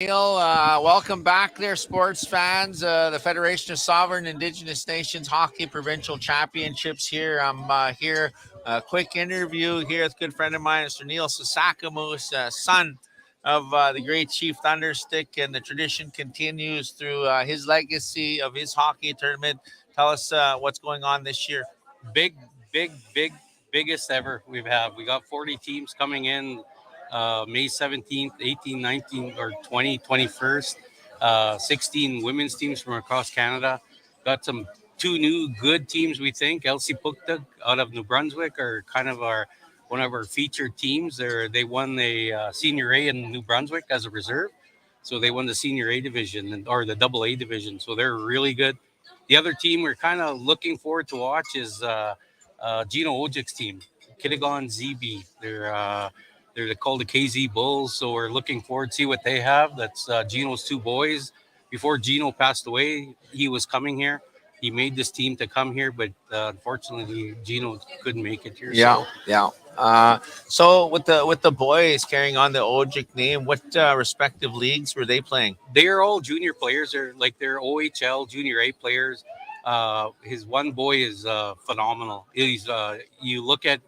Neil, welcome back there, sports fans. The Federation of Sovereign Indigenous Nations Hockey Provincial Championships here. I'm here. A quick interview here with a good friend of mine, Mr. Neil Ochapowace, son of the great Chief Thunderstick, and the tradition continues through his legacy of his hockey tournament. Tell us what's going on this year. big, biggest ever we've had. We got 40 teams coming in May 17th, 18, 19, or 20, 21st. 16 women's teams from across Canada. Got two new good teams, we think. LC Puktuk out of New Brunswick are kind of one of our featured teams. They won the Senior A in New Brunswick as a reserve. So they won the Senior A division or the Double A division. So they're really good. The other team we're kind of looking forward to watch is Gino Ojic's team, Kitigon ZB. They're called the KZ Bulls, so we're looking forward to see what they have. That's Gino's two boys. Before Gino passed away, he was coming here. He made this team to come here, but unfortunately, Gino couldn't make it here. Yeah, yeah. So with the boys carrying on the Ojic name, what respective leagues were they playing? They're all junior players. They're OHL Junior A players. His one boy is phenomenal. He's you look at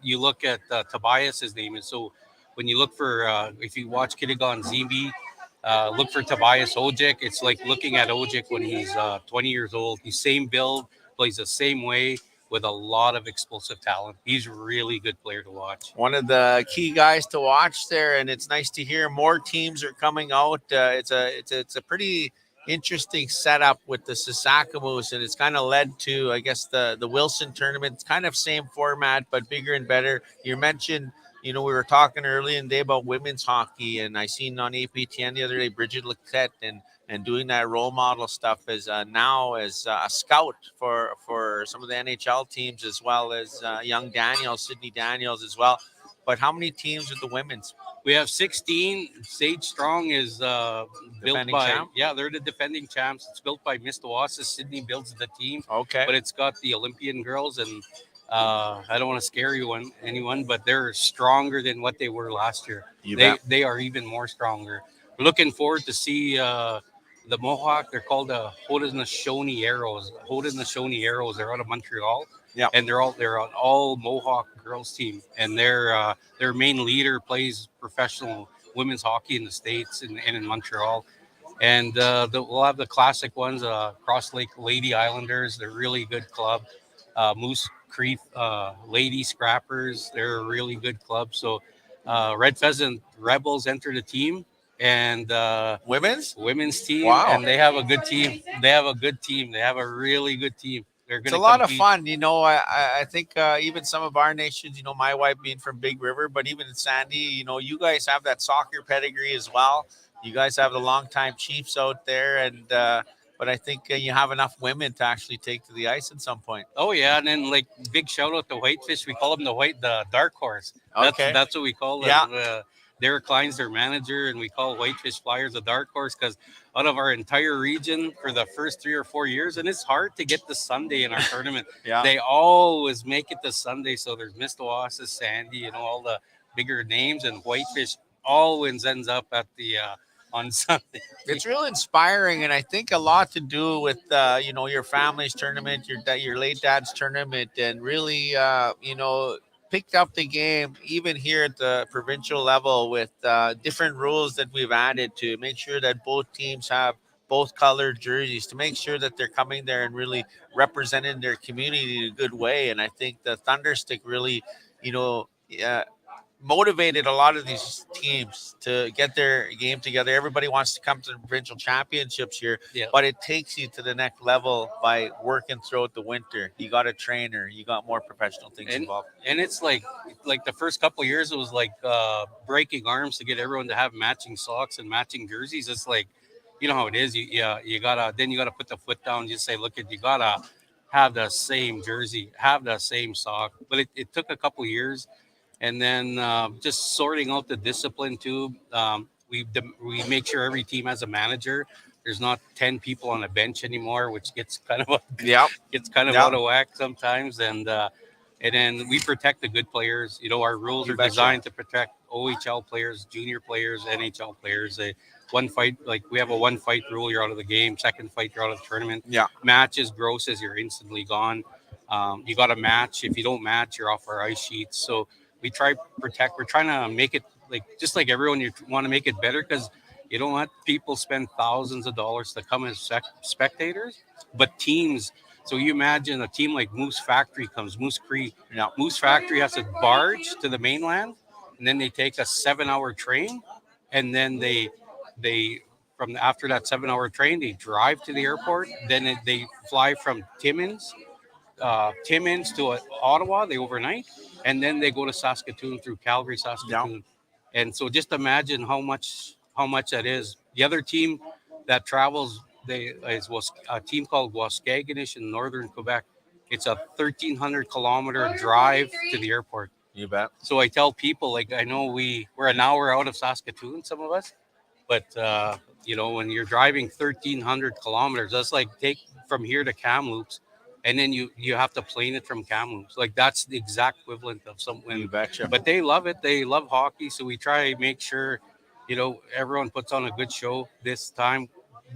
Tobias. His name is so. When you look for if you watch Kitigon ZB, look for Tobias Ojic. It's like looking at Ojic when he's 20 years old. He's same build, plays the same way with a lot of explosive talent. He's a really good player to watch. One of the key guys to watch there, and it's nice to hear more teams are coming out. It's a pretty interesting setup with the Saskatchewan, and it's kind of led to, I guess, the Wilson tournament. It's kind of same format, but bigger and better. You mentioned, we were talking early in the day about women's hockey, and I seen on APTN the other day Bridget Lequette and doing that role model stuff as now as a scout for some of the NHL teams, as well as young Daniels, Sydney Daniels as well. But how many teams with the women's? We have 16. Sage Strong is built Defending by champ? they're the defending champs. It's built by Miss Ochapowace. Sydney builds the team, Okay. but it's got the Olympian girls, and I don't want to scare anyone, but they're stronger than what they were last year. You They bet. they are even more stronger. We're looking forward to see the Mohawk. They're called the Haudenosaunee Arrows. Haudenosaunee Arrows. They're out of Montreal. Yeah. And they're an all Mohawk girls team, and their main leader plays professional women's hockey in the States and in Montreal. And we'll have the classic ones, Cross Lake Lady Islanders. They're a really good club. Moose Creek Lady Scrappers. They're a really good club. So Red Pheasant Rebels enter the team, and women's team. Wow. And they have a good team. They have a really good team. They're It's going a to lot of compete. fun. I think even some of our nations, my wife being from Big River, but even in Sandy, you guys have that soccer pedigree as well. You guys have the longtime Chiefs out there, and but I think you have enough women to actually take to the ice at some point. Oh yeah, and then like big shout out to Whitefish. We call them the dark horse. Okay. That's what we call them. Yeah. Derek Klein's their manager, and we call Whitefish Flyers a dark horse because out of our entire region for the first 3 or 4 years, and it's hard to get the Sunday in our tournament. Yeah. They always make it the Sunday. So there's Miss Oasis, Sandy, all the bigger names, and Whitefish always ends up at the on Sunday. It's really inspiring, and I think a lot to do with your family's tournament, your late dad's tournament, and really picked up the game even here at the provincial level with different rules that we've added to make sure that both teams have both colored jerseys, to make sure that they're coming there and really representing their community in a good way. And I think the Thunderstick really, uh, motivated a lot of these teams to get their game together. Everybody wants to come to the provincial championships here, Yeah. but it takes you to the next level by working throughout the winter. You got a trainer, you got more professional things And involved. and it's like the first couple of years, it was like breaking arms to get everyone to have matching socks and matching jerseys. It's like, you know how it is. You gotta put the foot down. You say, look, you gotta have the same jersey, have the same sock. But it took a couple of years, and then just sorting out the discipline too. We make sure every team has a manager. There's not 10 people on a bench anymore, which gets kind of Yep. out of whack sometimes. And then we protect the good players. Our rules You are betcha. designed to protect OHL players, junior players, NHL players. one fight, like we have a one fight rule, you're out of the game. Second fight, you're out of the tournament. Yeah. Matches, grosses, you're instantly gone. You got to match. If you don't match, you're off our ice sheets. So we try protect. We're trying to make it like just like everyone. You want to make it better because you don't let people spend thousands of dollars to come as spectators, but teams. So you imagine a team like Moose Factory comes, Moose Creek. Now, Moose Factory has to barge to the mainland, and then they take a 7-hour train, and then they from after that 7-hour train, they drive to the airport. Then they fly from Timmins to Ottawa. They overnight, and then they go to Saskatoon through Calgary, Saskatoon. Yeah. And so just imagine how much that is. The other team that travels was a team called Waskaganish in northern Quebec. It's a 1,300 kilometer drive to the airport. You bet. So I tell people, like, I know we're an hour out of Saskatoon, some of us, but when you're driving 1,300 kilometers, that's like take from here to Kamloops, and then you have to plane it from Kamloops. Like that's the exact equivalent of something. You betcha. But they love it. They love hockey, so we try to make sure, everyone puts on a good show this time.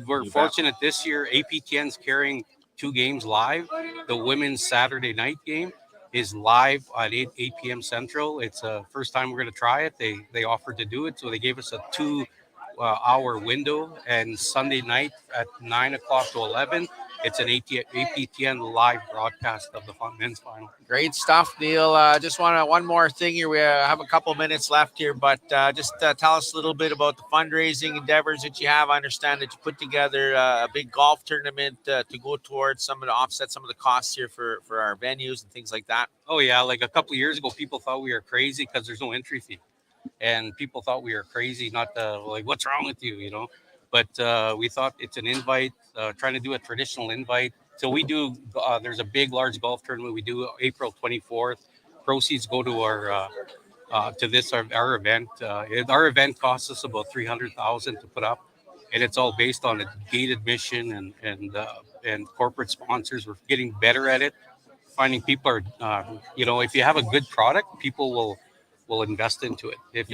We're fortunate this year. APTN's carrying 2 games live. The women's Saturday night game is live at 8 p.m. Central. It's the first time we're going to try it. They offered to do it, so they gave us a 2-hour window. And Sunday night at 9 o'clock to 11, it's an APTN live broadcast of the men's final. Great stuff, Neil. Just want one more thing here. We have a couple minutes left here, but just tell us a little bit about the fundraising endeavors that you have. I understand that you put together a big golf tournament to go towards offset some of the costs here for our venues and things like that. Oh yeah, like a couple of years ago, people thought we were crazy because there's no entry fee, and people thought we were crazy, not like what's wrong with you, But we thought it's an invite, trying to do a traditional invite. So we do, there's a big, large golf tournament we do April 24th. Proceeds go to our event. Our event costs us about $300,000 to put up, and it's all based on a gate admission and corporate sponsors. We're getting better at it. Finding people are, if you have a good product, people will invest into it. If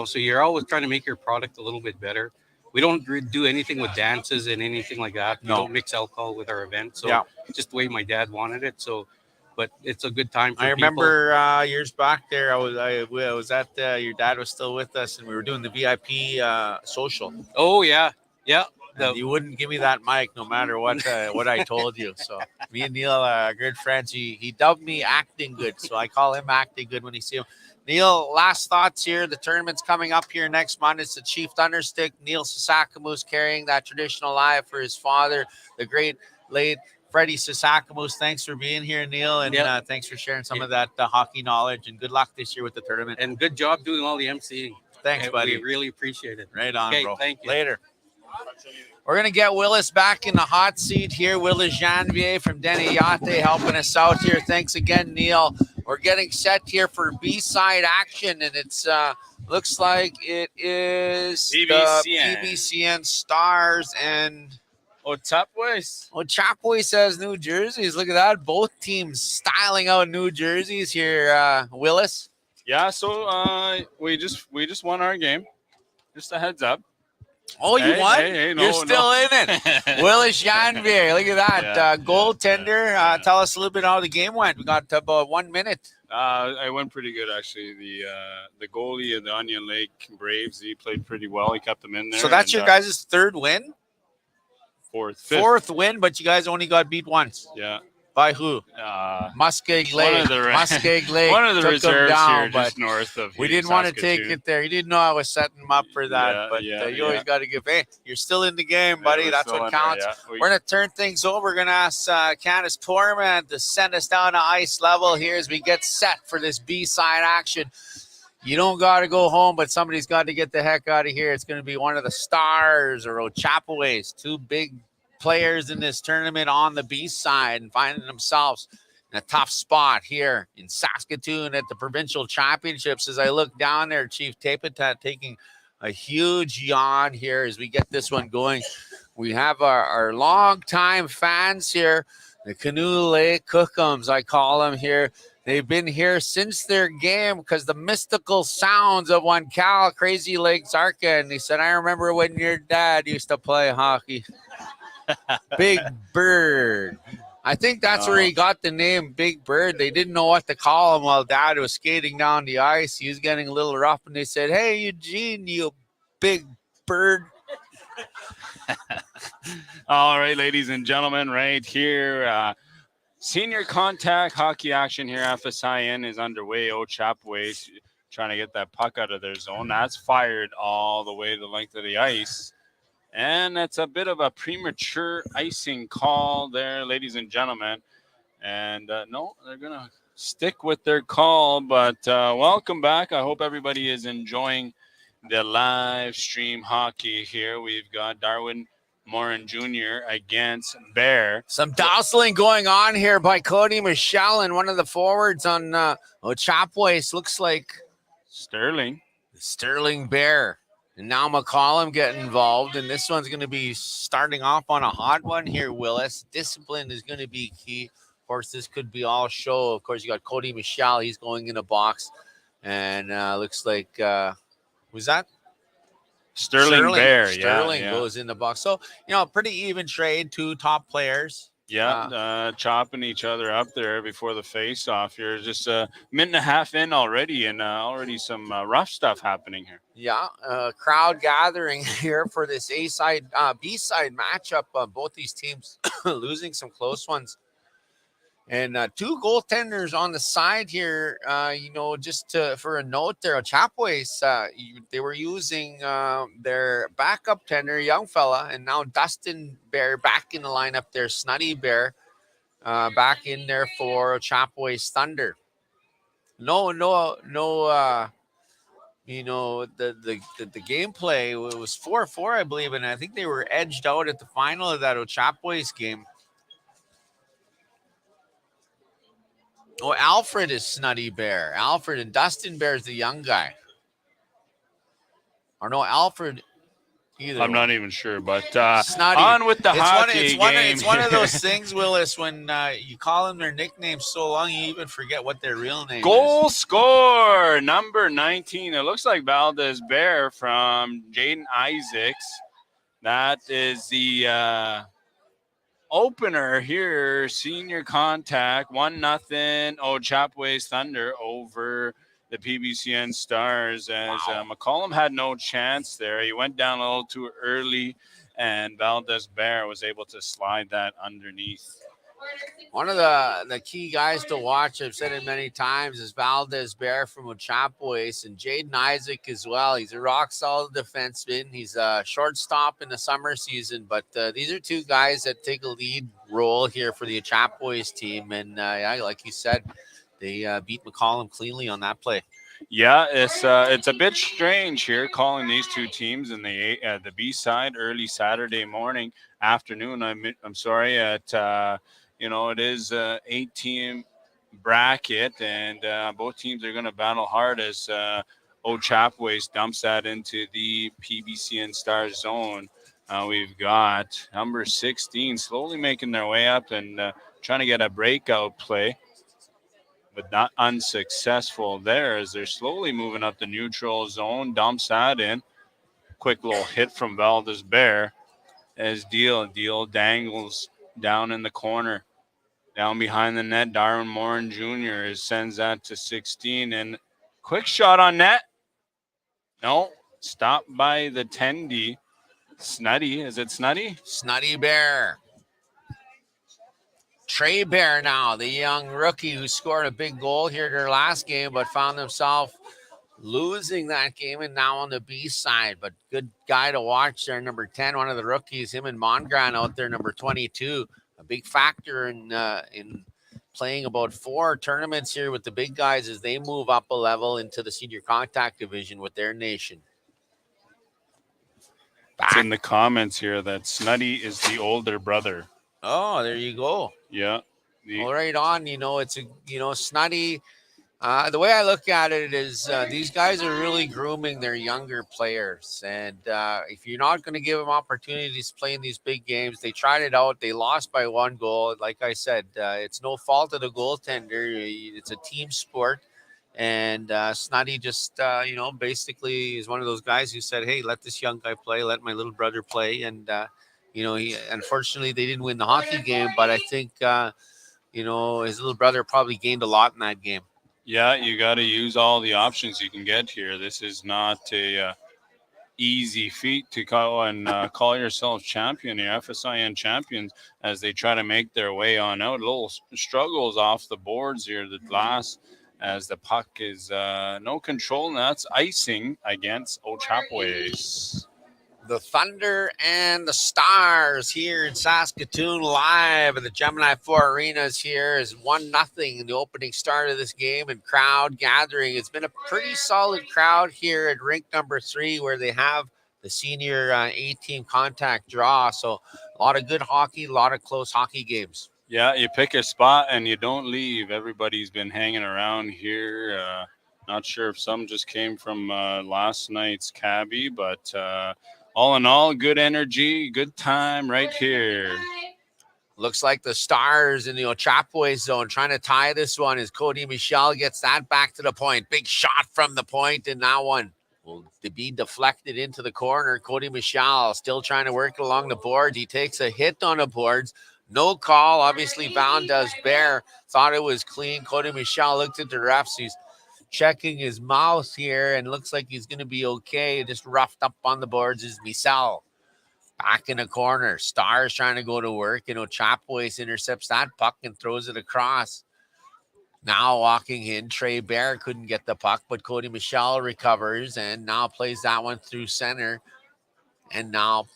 so you're always trying to make your product a little bit better. We don't do anything with dances and anything like that. We don't mix alcohol with our event. So just the way my dad wanted it. So, but it's a good time for I remember years back there, I was at, your dad was still with us, and we were doing the VIP social. Oh, yeah. Yeah. You wouldn't give me that mic no matter what I told you. So me and Neil are good friends. He dubbed me Acting Good. So I call him Acting Good when he see him. Neil, last thoughts here. The tournament's coming up here next month. It's the Chief Thunderstick. Neil Sasakamoose carrying that traditional live for his father, the great late Freddie Sasakamoose. Thanks for being here, Neil, and thanks for sharing some of that hockey knowledge. And good luck this year with the tournament. And good job doing all the emceeing. Thanks, buddy. We really appreciate it. Right on, bro. Thank you. Later. We're going to get Willis back in the hot seat here. Willis Janvier from Denny Yate helping us out here. Thanks again, Neil. We're getting set here for B-side action, and it's looks like it is PBCN. The PBCN Stars and Ochapowace. Ochapowace has New Jerseys. Look at that. Both teams styling out New Jerseys here, Willis. Yeah, so we just won our game. Just a heads up. Oh, you won? Hey, no, you're still in it. Willis Janvier, look at that. Goaltender. Tell us a little bit how the game went. We got about 1 minute. I went pretty good, actually. The goalie of the Onion Lake Braves, he played pretty well. He kept them in there. So that's your guys' third win? Fifth. Fourth win, but you guys only got beat once. Yeah. By who? Muskeg Lake. One of the reserves down, here just north of we didn't want to take it there. You didn't know I was setting them up for that, you always got to give. Hey, you're still in the game, buddy. Yeah, that's what counts. We're going to turn things over. We're going to ask Candace Torman to send us down to ice level here as we get set for this B-side action. You don't got to go home, but somebody's got to get the heck out of here. It's going to be one of the Stars or Ochapowace, two big players in this tournament on the B side and finding themselves in a tough spot here in Saskatoon at the provincial championships. As I look down there, Chief Tapetat taking a huge yawn here as we get this one going. We have our longtime fans here, the Canoe Lake Cookums, I call them here. They've been here since their game because the mystical sounds of one Cal Crazy Lake Zarka. And he said, I remember when your dad used to play hockey. Big Bird. I think that's where he got the name Big Bird. They didn't know what to call him while Dad was skating down the ice. He was getting a little rough, and they said, hey, Eugene, you Big Bird. All right, ladies and gentlemen, right here, senior contact hockey action here. FSIN is underway. Ochapowace trying to get that puck out of their zone. That's fired all the way the length of the ice. And that's a bit of a premature icing call there, ladies and gentlemen. And no, they're going to stick with their call. But welcome back. I hope everybody is enjoying the live stream hockey here. We've got Darwin Morin Jr. against Bear. Some dousling going on here by Cody Michelle and one of the forwards on Ochapowace. Looks like Sterling Bear. And now McCollum getting involved, and this one's going to be starting off on a hot one here, Willis. Discipline is going to be key. Of course, this could be all show. Of course, you got Cody Michelle. He's going in a box. And looks like, who's that? Sterling Bear. Sterling yeah. goes in the box. So, pretty even trade, two top players. Yeah, chopping each other up there before the face-off here. Just a minute and a half in already, and already some rough stuff happening here. Yeah, crowd gathering here for this A-side, B-side matchup. Both these teams losing some close ones. And two goaltenders on the side here, just for a note there, Ochapowace, they were using their backup tender, young fella, and now Dustin Bear back in the lineup there, Snuddy Bear back in there for Ochapowace Thunder. No, the gameplay was 4-4, I believe, and I think they were edged out at the final of that Ochapowace game. Oh, Alfred is Snuddy Bear. Alfred and Dustin Bear is the young guy. Or no, Alfred either. I'm not even sure, but Snuddy. On with the hockey game. It's one of those things, Willis, when you call them their nicknames so long, you even forget what their real name is. Goal score, number 19. It looks like Valdez Bear from Jaden Isaacs. That is the opener here, senior contact, 1-0 Ochapowace Thunder over the PBCN Stars as McCollum had no chance there. He went down a little too early, and Valdez Bear was able to slide that underneath. One of the key guys to watch, I've said it many times, is Valdez Bear from Ochapowace and Jaden Isaac as well. He's a rock-solid defenseman. He's a shortstop in the summer season, but these are two guys that take a lead role here for the Ochapowace team. And, like you said, they beat McCollum cleanly on that play. Yeah, it's a bit strange here calling these two teams in the B side early Saturday afternoon. I'm sorry at it is a 8-team bracket, and both teams are going to battle hard as Ochapowace dumps that into the PBCN Stars zone. We've got number 16 slowly making their way up and trying to get a breakout play, but not unsuccessful there as they're slowly moving up the neutral zone. Dumps that in. Quick little hit from Valdez Bear as Deal dangles down in the corner. Down behind the net, Darwin Morin Jr. sends that to 16. And quick shot on net. No, stopped by the 10D. Snuddy. Is it Snuddy? Snuddy Bear. Trey Bear now, the young rookie who scored a big goal here their last game, but found himself losing that game and now on the B side. But good guy to watch there, number 10, one of the rookies, him and Mongran out there, number 22. A big factor in playing about 4 tournaments here with the big guys as they move up a level into the senior contact division with their nation. It's in the comments here that Snuddy is the older brother. Oh, there you go. Yeah. Right on. Snuddy The way I look at it is these guys are really grooming their younger players. And if you're not going to give them opportunities to play in these big games, they tried it out. They lost by 1 goal. Like I said, it's no fault of the goaltender. It's a team sport. And Snuddy just, basically is one of those guys who said, hey, let this young guy play. Let my little brother play. And, unfortunately, they didn't win the hockey game. But I think, his little brother probably gained a lot in that game. Yeah, you got to use all the options you can get here. This is not a easy feat to call and call yourself champion, your FSIN champions, as they try to make their way on out. Little struggles off the boards here, the glass, as the puck is no control, and that's icing against Ochapowace. The Thunder and the Stars here in Saskatoon live at the Gemini 4 Arenas here is 1-0 in the opening start of this game and crowd gathering. It's been a pretty solid crowd here at rink number 3 where they have the senior A-team contact draw. So a lot of good hockey, a lot of close hockey games. Yeah, you pick a spot and you don't leave. Everybody's been hanging around here. Not sure if some just came from last night's cabbie, but all in all, good energy, good time right here. Looks like the Stars in the Ochapowace zone trying to tie this one as Cody Michel gets that back to the point. Big shot from the point, and that one will be deflected into the corner. Cody Michel still trying to work along the boards. He takes a hit on the boards. No call. Obviously, Bound does bear. Thought it was clean. Cody Michel looked at the refs. He's checking his mouth here and looks like he's going to be okay. Just roughed up on the boards is Michel. Back in the corner. Stars trying to go to work. Ochapowace intercepts that puck and throws it across. Now walking in, Trey Bear couldn't get the puck, but Cody Michel recovers and now plays that one through center. And now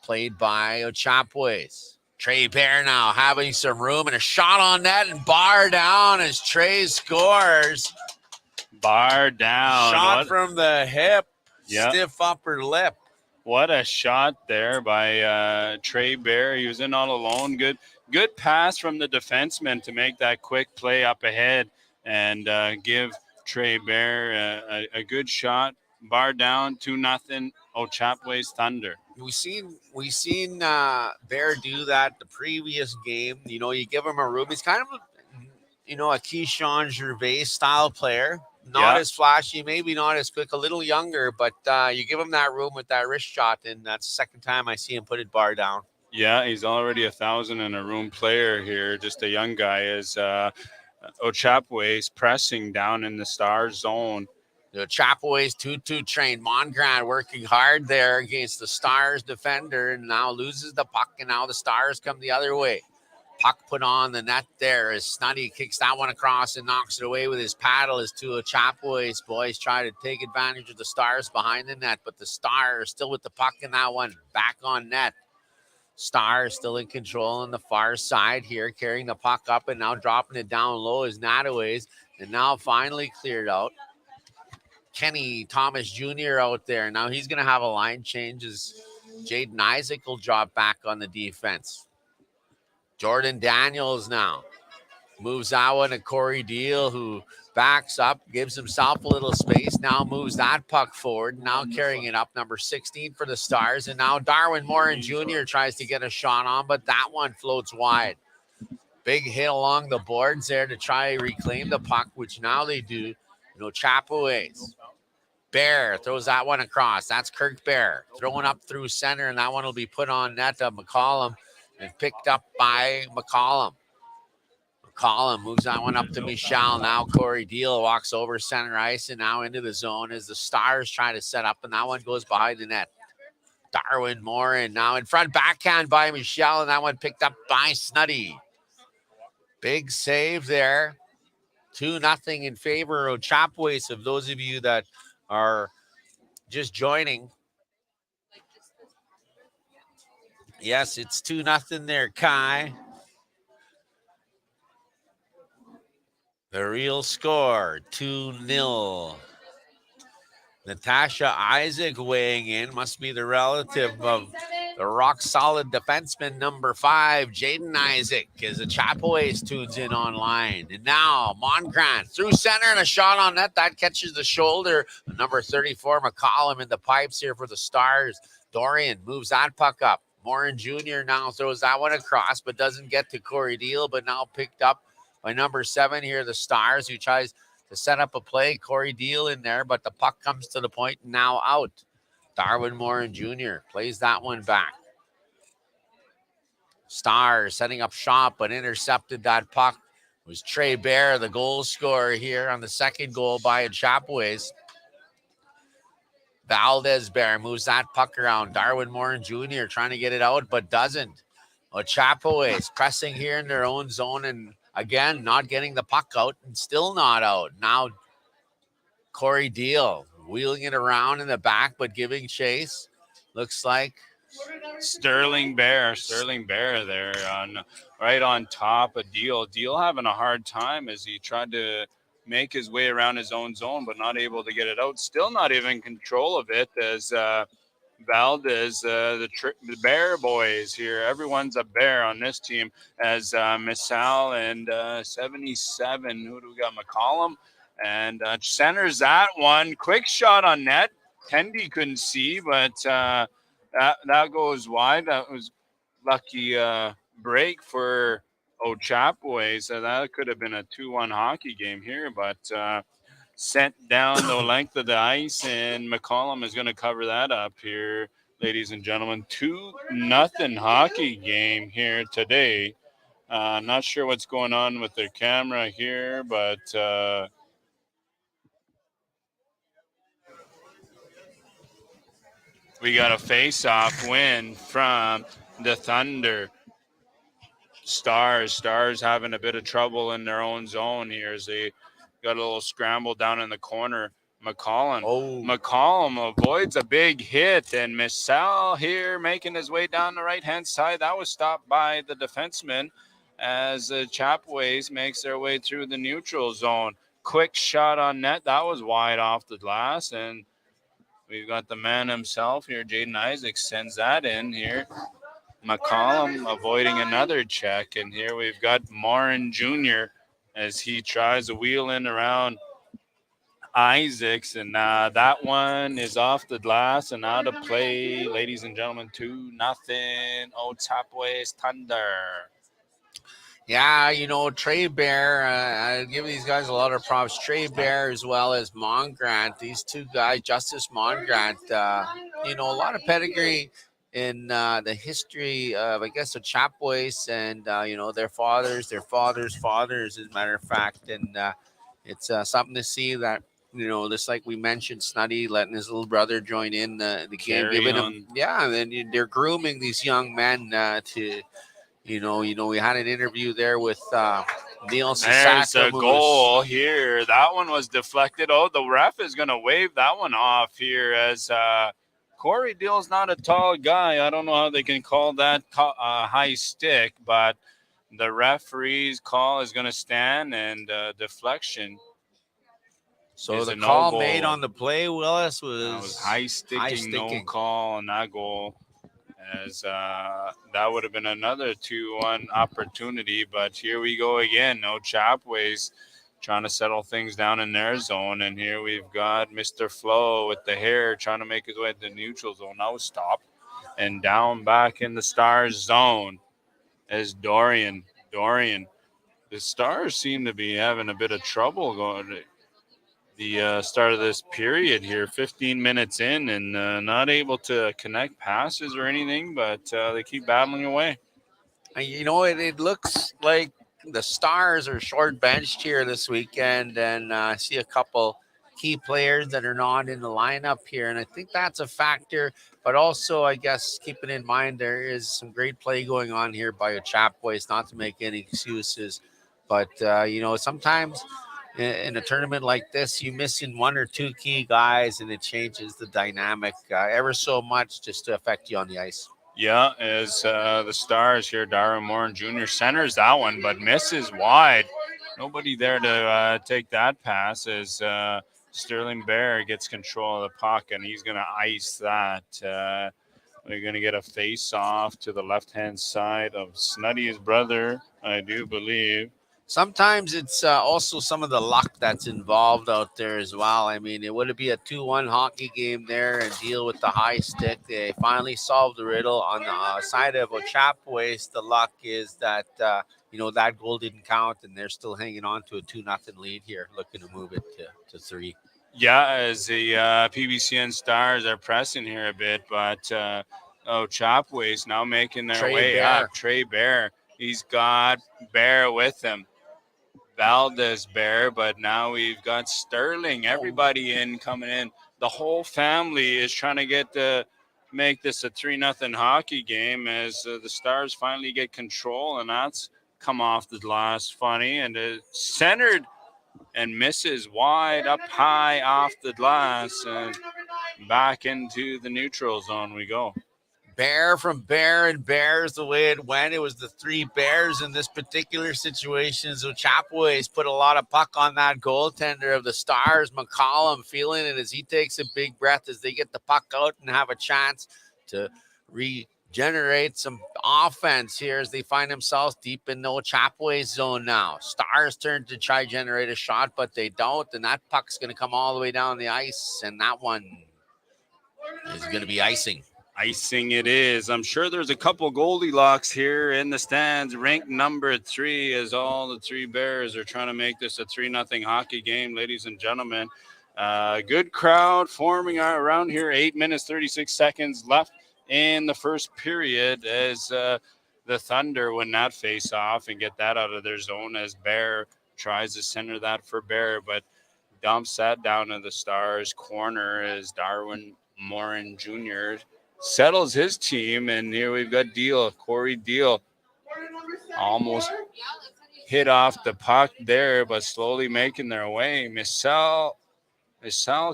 played by Ochapowace. Trey Bear now having some room and a shot on net and bar down as Trey scores. Bar down. Shot from the hip. Yep. Stiff upper lip. What a shot there by Trey Bear. He was in all alone. Good pass from the defenseman to make that quick play up ahead and give Trey Bear a good shot. Bar down, 2-0, Ochapowace Thunder. We seen Bear do that the previous game. You give him a room. He's kind of a Keyshawn Gervais style player. Not as flashy, maybe not as quick, a little younger, but you give him that room with that wrist shot, and that's the second time I see him put it bar down. Yeah, he's already 1,000 in a room player here, just a young guy. As Ochapowace pressing down in the Star zone. The Ochapowace 2-2 train. Mongrand working hard there against the Stars defender, and now loses the puck, and now the Stars come the other way. Puck put on the net there as Snuddy kicks that one across and knocks it away with his paddle as two Ochapowace boys try to take advantage of the Stars behind the net, but the Stars still with the puck in that one, back on net. Stars still in control on the far side here, carrying the puck up and now dropping it down low as Nottaways, and now finally cleared out. Kenny Thomas Jr. out there. Now he's going to have a line change as Jaden Isaac will drop back on the defense. Jordan Daniels now moves that one to Corey Deal, who backs up, gives himself a little space, now moves that puck forward, now carrying it up, number 16 for the Stars, and now Darwin Morin Jr. tries to get a shot on, but that one floats wide. Big hit along the boards there to try to reclaim the puck, which now they do. Ochapowace. Bear throws that one across. That's Kirk Bear throwing up through center, and that one will be put on net of McCollum and picked up by McCollum. McCollum moves that one up to Michel. Now Corey Deal walks over center ice and now into the zone as the Stars try to set up, and that one goes behind the net. Darwin Morin now in front, backhand by Michel, and that one picked up by Snuddy. Big save there. 2-0 in favor of Ochapowace. Of those of you that are just joining, yes, it's 2-0 there, Kai. The real score, 2-0. Natasha Isaac weighing in, must be the relative of The rock-solid defenseman, number 5, Jaden Isaac, as Ochapowace tunes in online. And now, Mongrant through center and a shot on net. That catches the shoulder. Number 34, McCollum in the pipes here for the Stars. Dorian moves that puck up. Morin Jr. now throws that one across, but doesn't get to Corey Deal, but now picked up by number 7 here, the Stars, who tries to set up a play. Corey Deal in there, but the puck comes to the point and now out. Darwin Morin Jr. plays that one back. Stars setting up shot, but intercepted that puck. It was Trey Bear, the goal scorer here on the second goal by Ochapowace. Valdez Bear moves that puck around. Darwin Morin Jr. trying to get it out, but doesn't. Ochapowace pressing here in their own zone and again not getting the puck out and still not out. Now Corey Deal wheeling it around in the back, but giving chase. Looks like Sterling Bear there right on top of Deal. Deal having a hard time as he tried to make his way around his own zone, but not able to get it out. Still not even in control of it as Valdez, the Bear boys here. Everyone's a Bear on this team as Missal and 77. Who do we got? McCollum. And centers that one. Quick shot on net. Tendy couldn't see, but that goes wide. That was lucky break for Ochapowace. So that could have been a 2-1 hockey game here, but sent down the length of the ice, and McCollum is going to cover that up here, ladies and gentlemen. 2-0 hockey game here today. Not sure what's going on with their camera here, but we got a face-off win from the Thunder. Stars having a bit of trouble in their own zone here as they got a little scramble down in the corner. McCollum avoids a big hit, and Missal here making his way down the right-hand side. That was stopped by the defenseman as Ochapowace makes their way through the neutral zone. Quick shot on net. That was wide off the glass, and we've got the man himself here, Jaden Isaac, sends that in here. McCollum avoiding another check, and here we've got Morin Jr. as he tries to wheel in around Isaacs, and that one is off the glass and out of play, ladies and gentlemen. 2-0 Ochapowace Thunder. Yeah, Trey Bear, I give these guys a lot of props. Trey Bear as well as Mongrant, these two guys, Justice Mongrant, a lot of pedigree in the history of, I guess, Ochapowace and, their fathers, as a matter of fact. And it's something to see that, just like we mentioned, Snuddy letting his little brother join in the game, giving him, and then they're grooming these young men to, we had an interview there with Neil Sasaka. There's a goal here. That one was deflected. Oh, the ref is going to wave that one off here as Corey Deal's not a tall guy. I don't know how they can call that high stick, but the referee's call is going to stand, and deflection. So the call made on the play, Willis, was high sticking, no call on that goal. As that would have been another 2-1 opportunity, but here we go again. Ochapowace trying to settle things down in their zone, and here we've got Mr. Flo with the hair trying to make his way to the neutral zone. Now stop, and down back in the Stars zone as Dorian. The Stars seem to be having a bit of trouble going the start of this period here, 15 minutes in, and not able to connect passes or anything, but they keep battling away. It looks like the Stars are short benched here this weekend, and I see a couple key players that are not in the lineup here, and I think that's a factor, but also, I guess, keeping in mind there is some great play going on here by Ochapowace, not to make any excuses, but, sometimes in a tournament like this, you missing one or two key guys, and it changes the dynamic ever so much just to affect you on the ice. Yeah, as the Stars here, Darwin Morin Jr. centers that one, but misses wide. Nobody there to take that pass as Sterling Bear gets control of the puck, and he's going to ice that. We're going to get a face off to the left-hand side of Snuddy's brother, I do believe. Sometimes it's also some of the luck that's involved out there as well. I mean, it would be a 2-1 hockey game there and deal with the high stick. They finally solved the riddle on the side of Ochapowace. The luck is that, that goal didn't count, and they're still hanging on to a 2-0 lead here, looking to move it to 3. Yeah, as the PBCN Stars are pressing here a bit, but Chopways now making their Trey way Bear. up. Trey Bear, he's got Bear with him. Valdez Bear, but now we've got Sterling. Everybody coming in. The whole family is trying to get to make this a 3-0 hockey game as the Stars finally get control, and that's come off the glass funny and centered and misses wide up high off the glass, and back into the neutral zone we go. Bear from Bear and Bears the way it went. It was the 3 Bears in this particular situation. So Ochapowace put a lot of puck on that goaltender of the Stars. McCollum feeling it as he takes a big breath as they get the puck out and have a chance to regenerate some offense here as they find themselves deep in the Ochapowace zone now. Stars turn to try to generate a shot, but they don't. And that puck's going to come all the way down the ice. And that one is going to be icing. Icing it is. I'm sure there's a couple Goldilocks here in the stands, ranked number 3, as all the 3 Bears are trying to make this a 3-0 hockey game, ladies and gentlemen. Good crowd forming around here. 8 minutes, 36 seconds left in the first period as the Thunder win that face off and get that out of their zone as Bear tries to center that for Bear, but dumps that down in the Stars corner as Darwin Morin Jr. settles his team, and here we've got Corey Deal almost hit off the puck there, but slowly making their way. Michelle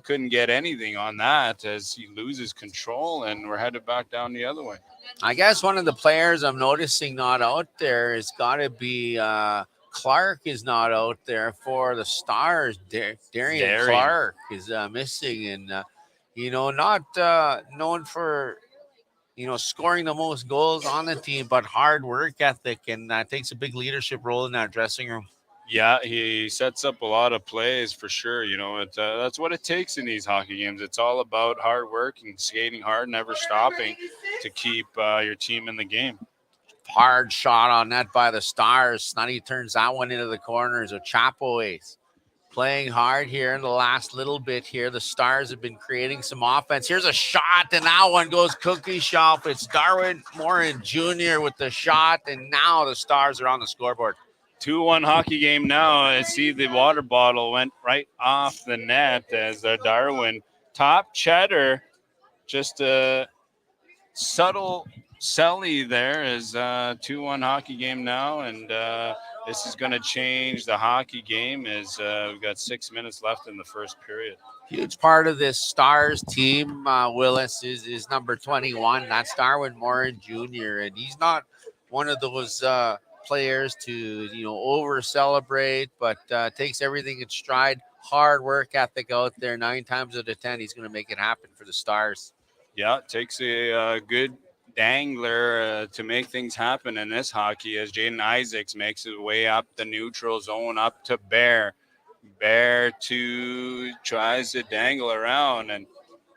couldn't get anything on that as he loses control, and we're headed back down the other way. I guess one of the players I'm noticing not out there has got to be Clark is not out there for the Stars. Darian Clark is missing, and not known for, scoring the most goals on the team, but hard work ethic, and takes a big leadership role in that dressing room. Yeah, he sets up a lot of plays for sure. That's what it takes in these hockey games. It's all about hard work and skating hard, never stopping to keep your team in the game. Hard shot on net by the Stars. Snuddy turns that one into the corners. Ochapowace playing hard here in the last little bit here. The Stars have been creating some offense. Here's a shot, and that one goes cookie shelf. It's Darwin Morin Jr. with the shot, and now the Stars are on the scoreboard. 2-1 hockey game now. I see the water bottle went right off the net as Darwin top cheddar. Just a subtle Selly there is 2-1 hockey game now, and this is going to change the hockey game as we've got 6 minutes left in the first period. Huge part of this Stars team, Willis, is number 21. That's Darwin Morin Jr., and he's not one of those players to over celebrate, but takes everything in stride. Hard work ethic out there. 9 times out of 10 he's going to make it happen for the Stars. Yeah, it takes a good dangler to make things happen in this hockey as Jaden Isaacs makes his way up the neutral zone up to Bear tries to dangle around, and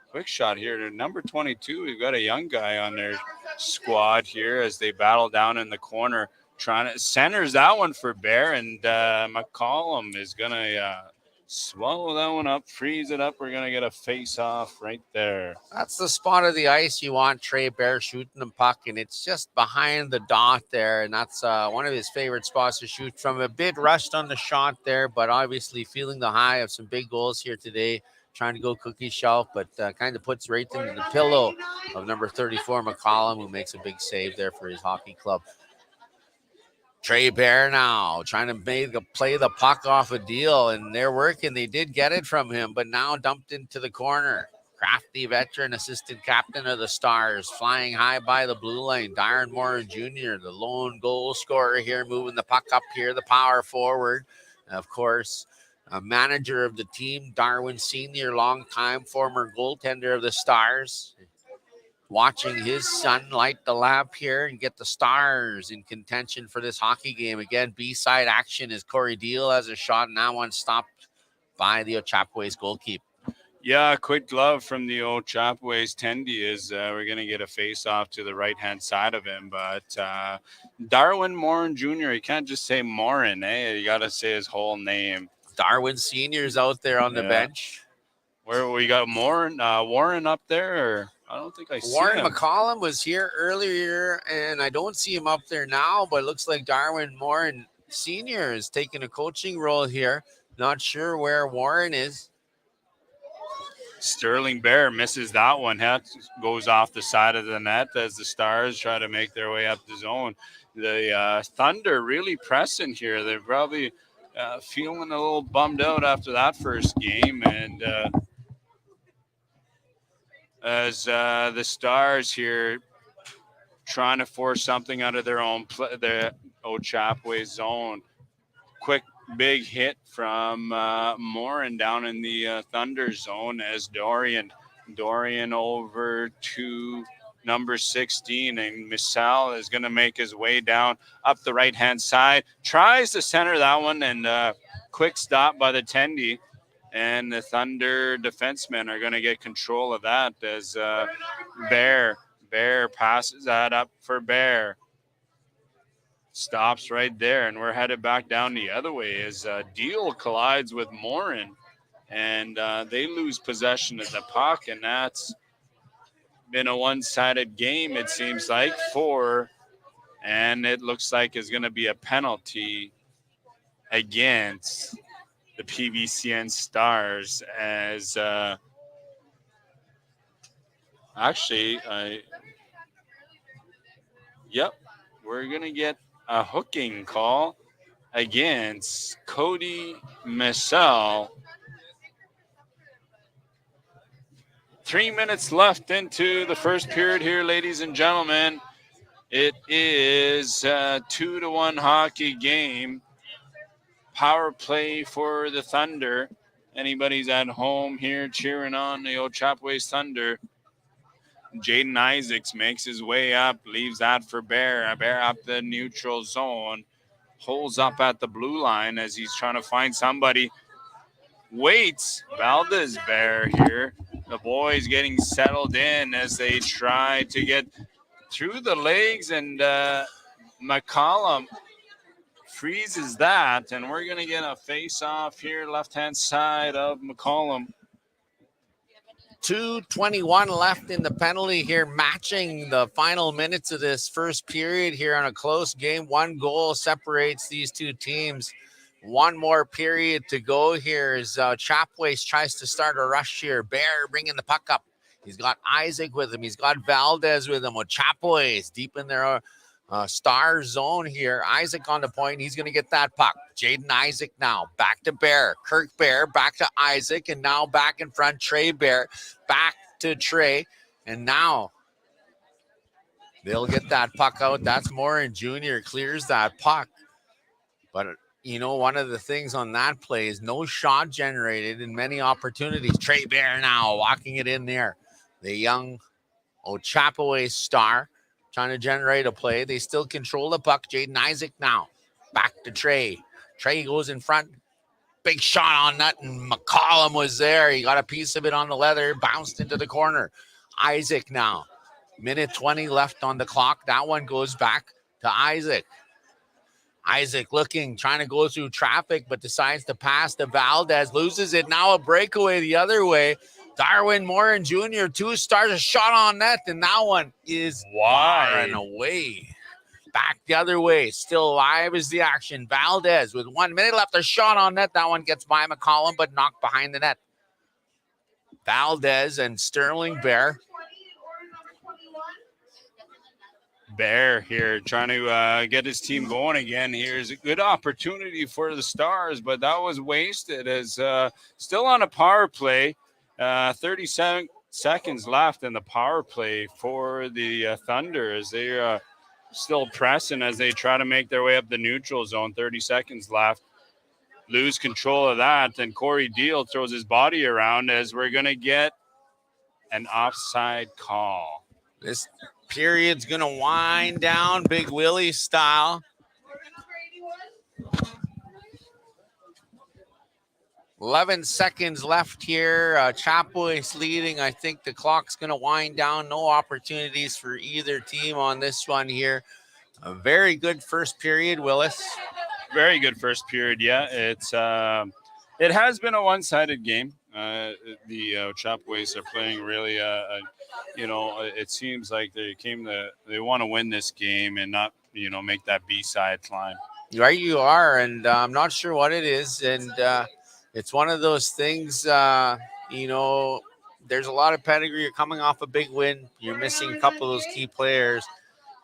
quick shot here to number 22. We've got a young guy on their squad here as they battle down in the corner. Trying to centers that one for Bear, and McCollum is gonna swallow that one up, freeze it up. We're gonna get a face off right there. That's the spot of the ice you want Trey Bear shooting the puck, and it's just behind the dot there, and that's one of his favorite spots to shoot from. A bit rushed on the shot there, but obviously feeling the high of some big goals here today. Trying to go cookie shelf, but kind of puts right into the pillow of number 34 McCollum, who makes a big save there for his hockey club. Trey Bear now trying to play the puck off a deal, and they're working. They did get it from him, but now dumped into the corner. Crafty veteran assistant captain of the Stars, flying high by the blue line. Darren Moore Jr., the lone goal scorer here, moving the puck up here, the power forward. Of course, a manager of the team, Darwin Sr., longtime former goaltender of the Stars. watching his son light the lamp here and get the Stars in contention for this hockey game. Again, B-side action as Corey Deal has a shot, and that one stopped by the Ochapowace goalkeeper. Yeah, quick glove from the Ochapowace. Tendy is we're going to get a face-off to the right-hand side of him. But Darwin Morin Jr., you can't just say Morin, eh? You got to say his whole name. Darwin Sr.'s out there on the bench. Where we got Warren up there? Or I don't think I see Warren him. McCollum was here earlier, and I don't see him up there now, but it looks like Darwin Morin Sr. is taking a coaching role here. Not sure where Warren is. Sterling Bear misses that one. That goes off the side of the net as the Stars try to make their way up the zone. The Thunder really pressing here. They're probably feeling a little bummed out after that first game, and as the Stars here trying to force something out of their own the Ochapowace zone. Quick big hit from Morin down in the Thunder zone as Dorian over to number 16, and Missal is going to make his way down up the right-hand side. Tries to center that one, and quick stop by the Tendy. And the Thunder defensemen are going to get control of that as Bear passes that up for Bear. Stops right there, and we're headed back down the other way as Deal collides with Morin, and they lose possession of the puck, and that's been a one-sided game, it seems like, and it looks like it's going to be a penalty against the PBCN Stars as we're going to get a hooking call against Cody Missal. 3 minutes left into the first period here, ladies and gentlemen. It is a 2-1 hockey game. Power play for the Thunder. Anybody's at home here cheering on the Ochapowace Thunder. Jaden Isaacs makes his way up, leaves that for Bear. Bear up the neutral zone. Holds up at the blue line as he's trying to find somebody. Waits. Valdez Bear here. The boys getting settled in as they try to get through the legs, and McCollum freezes that, and we're going to get a face-off here, left-hand side of McCollum. 2:21 left in the penalty here, matching the final minutes of this first period here on a close game. One goal separates these two teams. One more period to go here as Ochapowace tries to start a rush here. Bear bringing the puck up. He's got Isaac with him. He's got Valdez with him. Ochapowace deep in their Star zone here. Isaac on the point. He's going to get that puck. Jaden Isaac now. Back to Bear. Kirk Bear. Back to Isaac. And now back in front. Trey Bear. Back to Trey. And now they'll get that puck out. That's Morin Jr. clears that puck. But you know, one of the things on that play is no shot generated and many opportunities. Trey Bear now walking it in there. The young Ochapowace Star trying to generate a play. They still control the puck. Jaden Isaac now. Back to Trey. Trey goes in front. Big shot on that, and McCollum was there. He got a piece of it on the leather. Bounced into the corner. Isaac now. Minute 20 left on the clock. That one goes back to Isaac. Isaac looking, trying to go through traffic, but decides to pass to Valdez. Loses it. Now a breakaway the other way. Darwin Morin Jr., 2 stars, a shot on net, and that one is far and away. Back the other way. Still alive is the action. Valdez with 1 minute left, a shot on net. That one gets by McCollum, but knocked behind the net. Valdez and Sterling Bear. Bear here trying to get his team going again. Here's a good opportunity for the Stars, but that was wasted as still on a power play. 37 seconds left in the power play for the Thunder as they're still pressing as they try to make their way up the neutral zone. 30 seconds left. Lose control of that. Then Corey Deal throws his body around as we're going to get an offside call. This period's going to wind down Big Willie style. 11 seconds left here. Ochapowace leading. I think the clock's going to wind down. No opportunities for either team on this one here. A very good first period, Willis. Very good first period. Yeah, it has been a one-sided game. The Ochapowace are playing really. It seems like they want to win this game and not make that B-side climb. Right, you are, and I'm not sure what it is, and it's one of those things. There's a lot of pedigree. You're coming off a big win. You're missing a couple of those key players.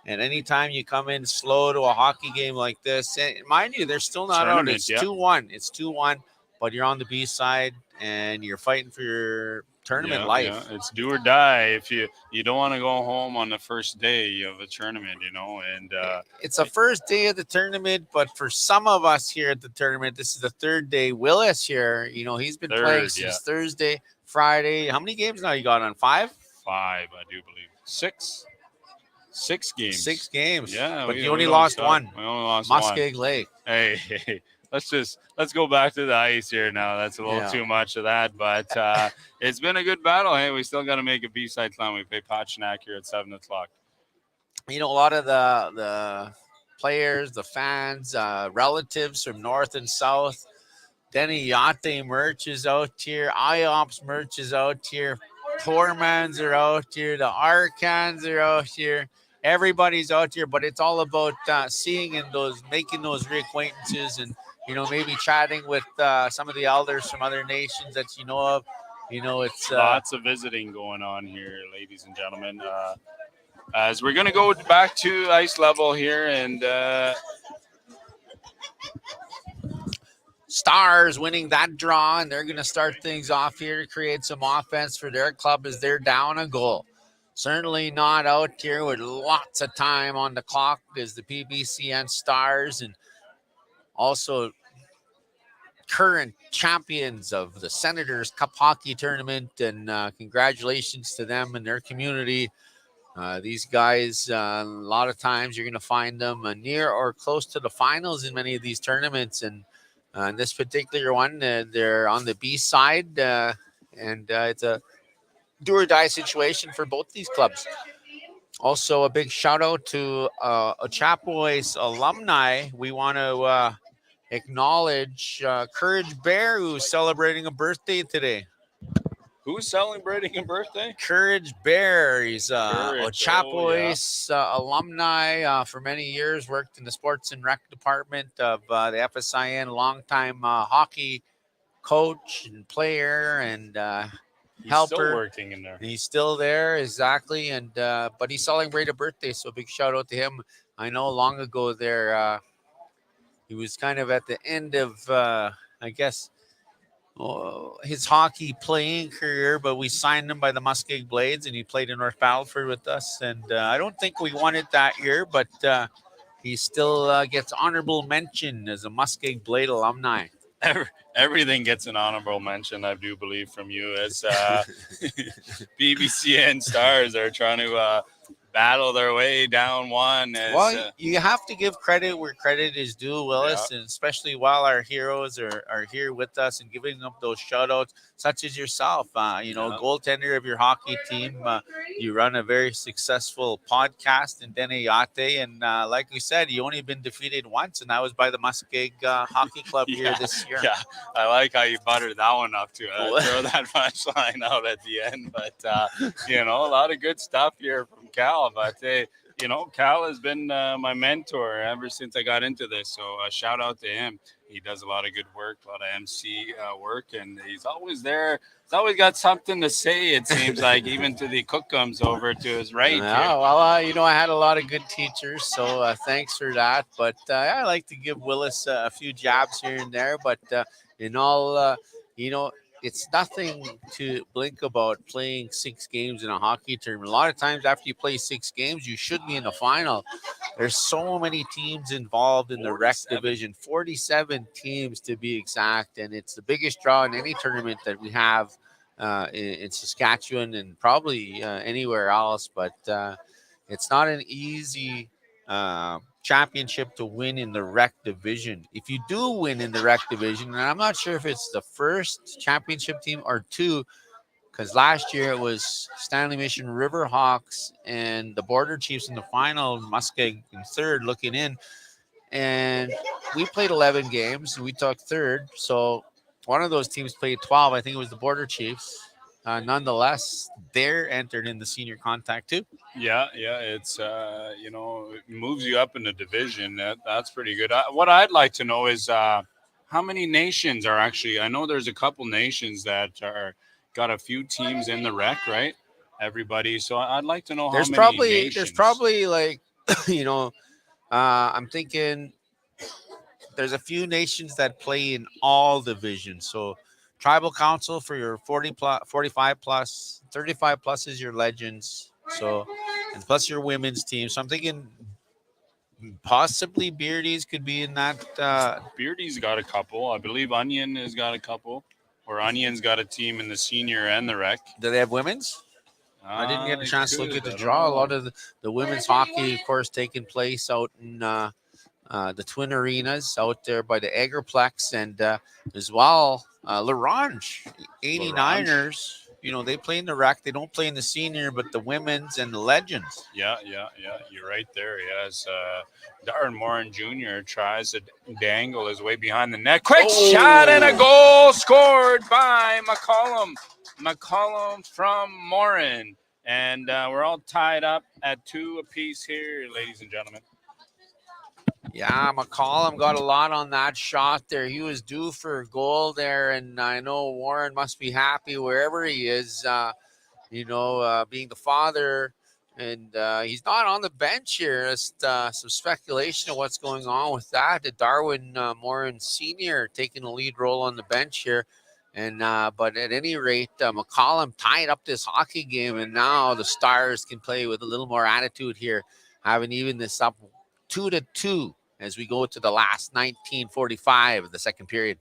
And anytime you come in slow to a hockey game like this, and mind you, they're still not out. It's 2-1. It's 2-1, but you're on the B side and you're fighting for your tournament life. Yeah. It's do or die. If you don't want to go home on the first day of a tournament, and it's the first day of the tournament, but for some of us here at the tournament, this is the third day. Willis here, he's been playing since Thursday, Friday. How many games now you got on? 5? 5, I do believe. 6. 6 games. 6 games. Yeah, but you only lost one. We only lost Muskeg Lake. Hey, let's go back to the ice here now. That's a little too much of that, but it's been a good battle. Hey, we still got to make a B-side climb. We play Pachinak here at 7:00. A lot of the players, the fans, relatives from north and south. Denny Yate merch is out here. IOPS merch is out here. Poor Mans are out here. The Arcans are out here. Everybody's out here, but it's all about seeing and making those reacquaintances, and maybe chatting with some of the elders from other nations that you know of. It's lots of visiting going on here, ladies and gentlemen. As we're gonna go back to ice level here, and Stars winning that draw, and they're going to start things off here to create some offense for their club as they're down a goal. Certainly not out here with lots of time on the clock as the PBCN Stars, and also current champions of the Senators Cup Hockey Tournament, and congratulations to them and their community. These guys, a lot of times you're going to find them near or close to the finals in many of these tournaments, and in this particular one, they're on the B side, and it's a do-or-die situation for both these clubs. Also, a big shout-out to Ochapowace alumni. We want to acknowledge Courage Bear, who's celebrating a birthday today. Who's celebrating a birthday? Courage Bear. He's Ochapowace alumni for many years, worked in the sports and rec department of the FSIN, longtime hockey coach and player and helper. Still working in there. He's still there, exactly. And but he celebrated a birthday, so big shout out to him. I know long ago there, he was kind of at the end of, I guess, his hockey playing career, but we signed him by the Muskeg Blades, and he played in North Battleford with us. And I don't think we won it that year, but he still gets honorable mention as a Muskeg Blade alumni. Everything gets an honorable mention, I do believe, from you, as PBCN Stars are trying to battle their way down one. Well, you have to give credit where credit is due, Willis, and especially while our heroes are here with us and giving up those shout-outs, such as yourself, goaltender of your hockey team. You run a very successful podcast in Deneyate, and like we said, you only been defeated once, and that was by the Muskeg Hockey Club here this year. Yeah, I like how you buttered that one up to throw that punchline out at the end, but a lot of good stuff here from Cal. But Cal has been my mentor ever since I got into this. So a shout out to him. He does a lot of good work, a lot of MC work, and he's always there. He's always got something to say, it seems like, even to the cook comes over to his right. Yeah, well, I had a lot of good teachers, so thanks for that. But I like to give Willis a few jabs here and there. But in all, it's nothing to blink about playing 6 games in a hockey tournament. A lot of times after you play 6 games, you should be in the final. There's so many teams involved in the rec division, 47 teams to be exact. And it's the biggest draw in any tournament that we have in Saskatchewan and probably anywhere else. But it's not an easy championship to win in the rec division. If you do win in the rec division, and I'm not sure if it's the first championship team or two, because last year it was Stanley Mission Riverhawks and the Border Chiefs in the final, Muskeg in third looking in. And we played 11 games and we took third. So one of those teams played 12. I think it was the Border Chiefs. Nonetheless, they're entered in the senior contact too. Yeah, it's it moves you up in the division. That's pretty good. What I'd like to know is how many nations are actually. I know there's a couple nations that are got a few teams in the rec, right? Everybody. So I'd like to know how many nations. There's probably like I'm thinking there's a few nations that play in all divisions. So tribal council for your 40 plus, 45 plus, 35 plus is your legends. So and plus your women's team. So I'm thinking possibly Beardies could be in that. Beardy's got a couple. I believe Onion has got a couple. Or Onion's got a team in the senior and the rec. Do they have women's? I didn't get a chance to look at the draw. A lot of the women's hockey, of course, taking place out in the Twin Arenas out there by the Agriplex, and as well, Larange, 89ers. They play in the rec. They don't play in the senior, but the women's and the legends. Yeah. You're right there. Yes. Darren Morin Jr. tries to dangle his way behind the net. Quick shot and a goal scored by McCollum. McCollum from Morin. And we're all tied up at 2 apiece here, ladies and gentlemen. Yeah, McCollum got a lot on that shot there. He was due for a goal there, and I know Warren must be happy wherever he is, being the father. And he's not on the bench here. Just some speculation of what's going on with that. Darwin Morin Sr. taking a lead role on the bench here. And but at any rate, McCollum tied up this hockey game, and now the Stars can play with a little more attitude here, having even this up 2-2 as we go to the last 19:45 of the second period.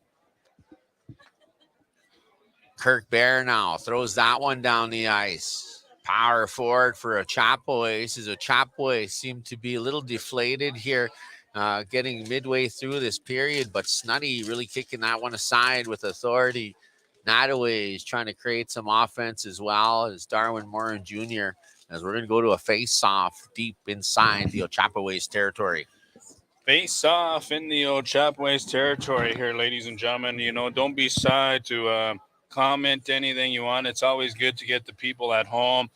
Kirk Bear now throws that one down the ice. Power forward for Ochapowace. As Ochapowace seemed to be a little deflated here, getting midway through this period, but Snuddy really kicking that one aside with authority. Nottoway is trying to create some offense as well as Darwin Morin Jr. as we're going to go to a face-off deep inside the Ochapowace territory. Face off in the Ochapowace territory here, ladies and gentlemen. Don't be shy to comment anything you want. It's always good to get the people at home,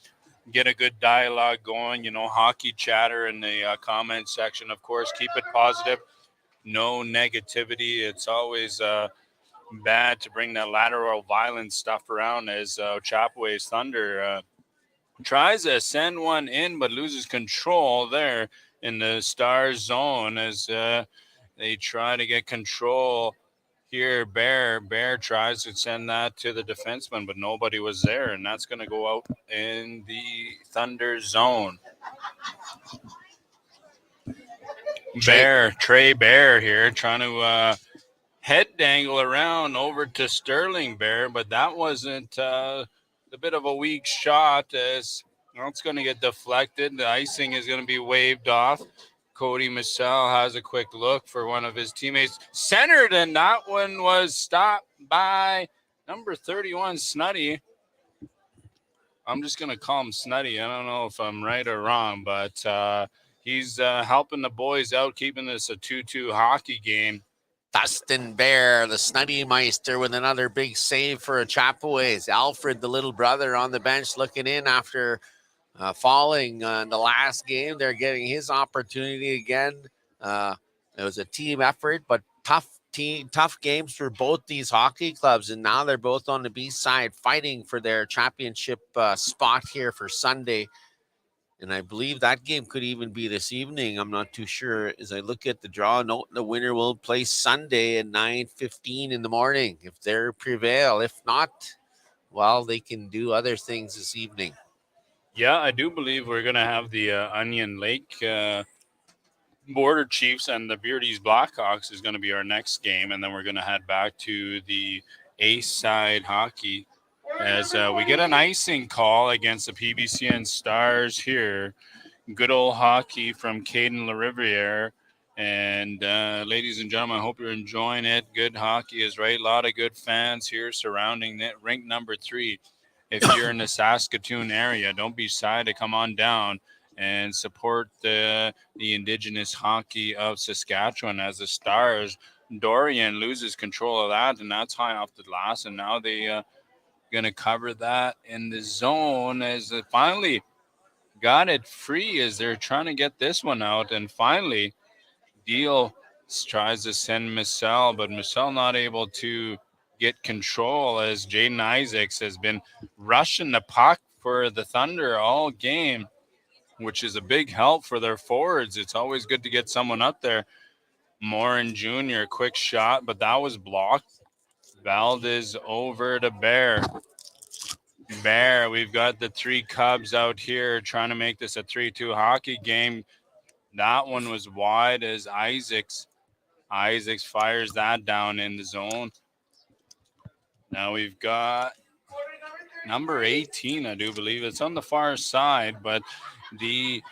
get a good dialogue going, hockey chatter in the comment section. Of course, keep it positive. No negativity. It's always bad to bring that lateral violence stuff around as Ochapowace Thunder tries to send one in, but loses control there in the Stars zone as they try to get control here. Bear tries to send that to the defenseman, but nobody was there, and that's going to go out in the Thunder zone. Trey Bear here trying to head dangle around over to Sterling Bear, but that wasn't a bit of a weak shot as it's going to get deflected. The icing is going to be waved off. Cody Massell has a quick look for one of his teammates. Centered, and that one was stopped by number 31, Snuddy. I'm just going to call him Snuddy. I don't know if I'm right or wrong, but he's helping the boys out, keeping this a 2-2 hockey game. Dustin Bear, the Snuddy Meister, with another big save for Ochapowace. Alfred, the little brother, on the bench looking in after falling in the last game. They're getting his opportunity again. It was a team effort, but tough games for both these hockey clubs, and now they're both on the B side fighting for their championship spot here for Sunday. And I believe that game could even be this evening. I'm not too sure. As I look at the draw, note the winner will play Sunday at 9:15 in the morning if they prevail. If not, well, they can do other things this evening. Yeah, I do believe we're going to have the Onion Lake Border Chiefs and the Beardies Blackhawks is going to be our next game. And then we're going to head back to the A-side hockey as we get an icing call against the PBCN Stars here. Good old hockey from Caden LaRiviere. And ladies and gentlemen, I hope you're enjoying it. Good hockey is right. A lot of good fans here surrounding it. Rink number 3. If you're in the Saskatoon area, don't be shy to come on down and support the Indigenous hockey of Saskatchewan as the Stars. Dorian loses control of that, and that's high off the glass. And now they going to cover that in the zone as they finally got it free as they're trying to get this one out. And finally, Deal tries to send Michelle, but Michelle not able to get control as Jaden Isaacs has been rushing the puck for the Thunder all game, which is a big help for their forwards. It's always good to get someone up there. Morin Jr., quick shot, but that was blocked. Valdez over to Bear. Bear, we've got the 3 Cubs out here trying to make this a 3-2 hockey game. That one was wide as Isaacs fires that down in the zone. Now we've got number 18, I do believe. It's on the far side, but the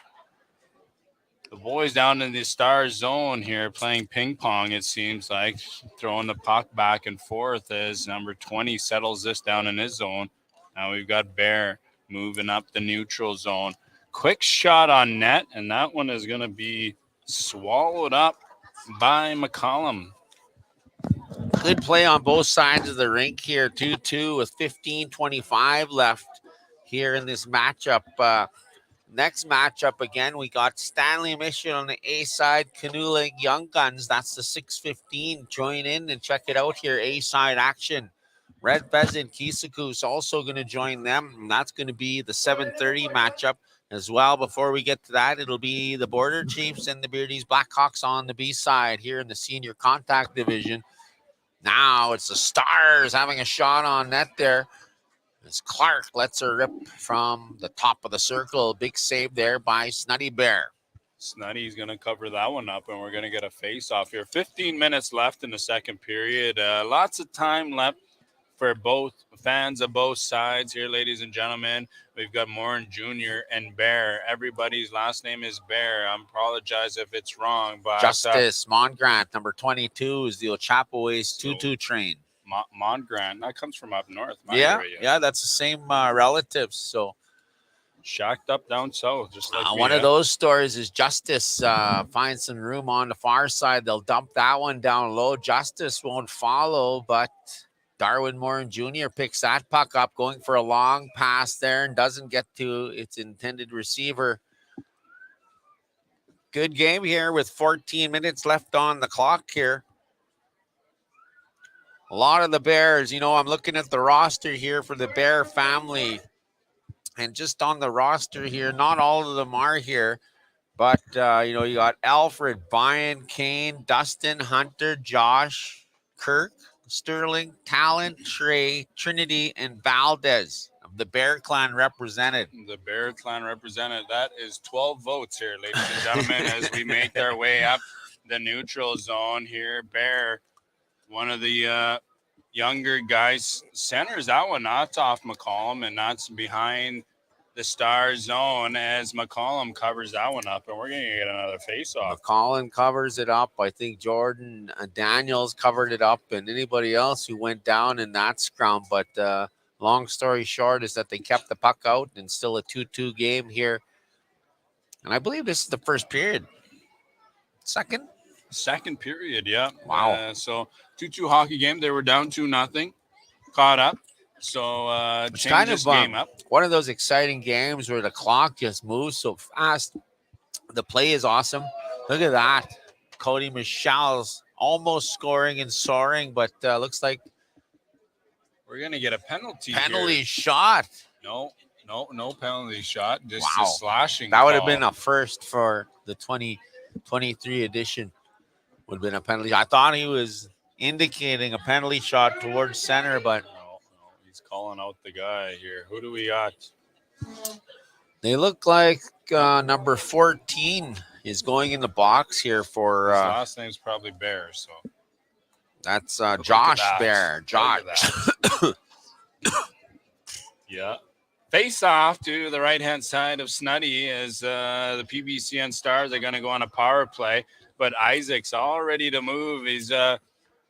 boys down in the Star zone here playing ping pong, it seems like, throwing the puck back and forth as number 20 settles this down in his zone. Now we've got Bear moving up the neutral zone. Quick shot on net, and that one is going to be swallowed up by McCollum. Good play on both sides of the rink here. 2-2 with 15:25 left here in this matchup. Next matchup, again, we got Stanley Mission on the A side, Canoe Lake Young Guns. That's the 6:15. Join in and check it out here, A side action. Red Pheasant Kisaku's also going to join them, and that's going to be the 7:30 matchup as well. Before we get to that, it'll be the Border Chiefs and the Beardies Blackhawks on the B side here in the senior contact division. Now it's the Stars having a shot on net there. As Clark lets her rip from the top of the circle. Big save there by Snuddy Bear. Snuddy's going to cover that one up, and we're going to get a face-off here. 15 minutes left in the second period. Lots of time left for both fans of both sides here, ladies and gentlemen. We've got Morin Jr. and Bear. Everybody's last name is Bear. I apologize if it's wrong. But Justice Mongrant, number 22, is the Ochapowace 2-2 train. Mongrant, that comes from up north. Yeah, that's the same relatives. So shacked up down south, just like one of those stories is Justice finds some room on the far side. They'll dump that one down low. Justice won't follow, but Darwin Morin Jr. picks that puck up, going for a long pass there and doesn't get to its intended receiver. Good game here with 14 minutes left on the clock here. A lot of the Bears, I'm looking at the roster here for the Bear family. And just on the roster here, not all of them are here. But, you got Alfred, Brian, Kane, Dustin, Hunter, Josh, Kirk, Sterling, Talent, Trey, Trinity, and Valdez of the Bear Clan represented. The Bear Clan represented. That is 12 votes here, ladies and gentlemen, as we make our way up the neutral zone here. Bear, one of the younger guys, centers that one. That's off McCollum, and that's behind the Star zone as McCollum covers that one up, and we're going to get another face-off. McCollum covers it up. I think Jordan Daniels covered it up, and anybody else who went down in that scrum. But long story short is that they kept the puck out, and still a 2-2 game here. And I believe this is the first period. Second period, yeah. Wow. So 2-2 hockey game. They were down 2-0, caught up. So it's change kind this of game up. One of those exciting games where the clock just moves so fast. The play is awesome. Look at that. Cody Michelle's almost scoring and soaring, but looks like we're going to get a penalty shot. No penalty shot. Just wow. a slashing That would have call. been a first for the 2023 edition. Would have been a penalty. I thought he was indicating a penalty shot towards center, but no, he's calling out the guy here. Who do we got? They look like number 14 is going in the box here for. His last name's probably Bear, so that's Josh Bear. Josh. Yeah. Face off to the right-hand side of Snuddy as the PBCN Stars are going to go on a power play. But Isaac's all ready to move. He's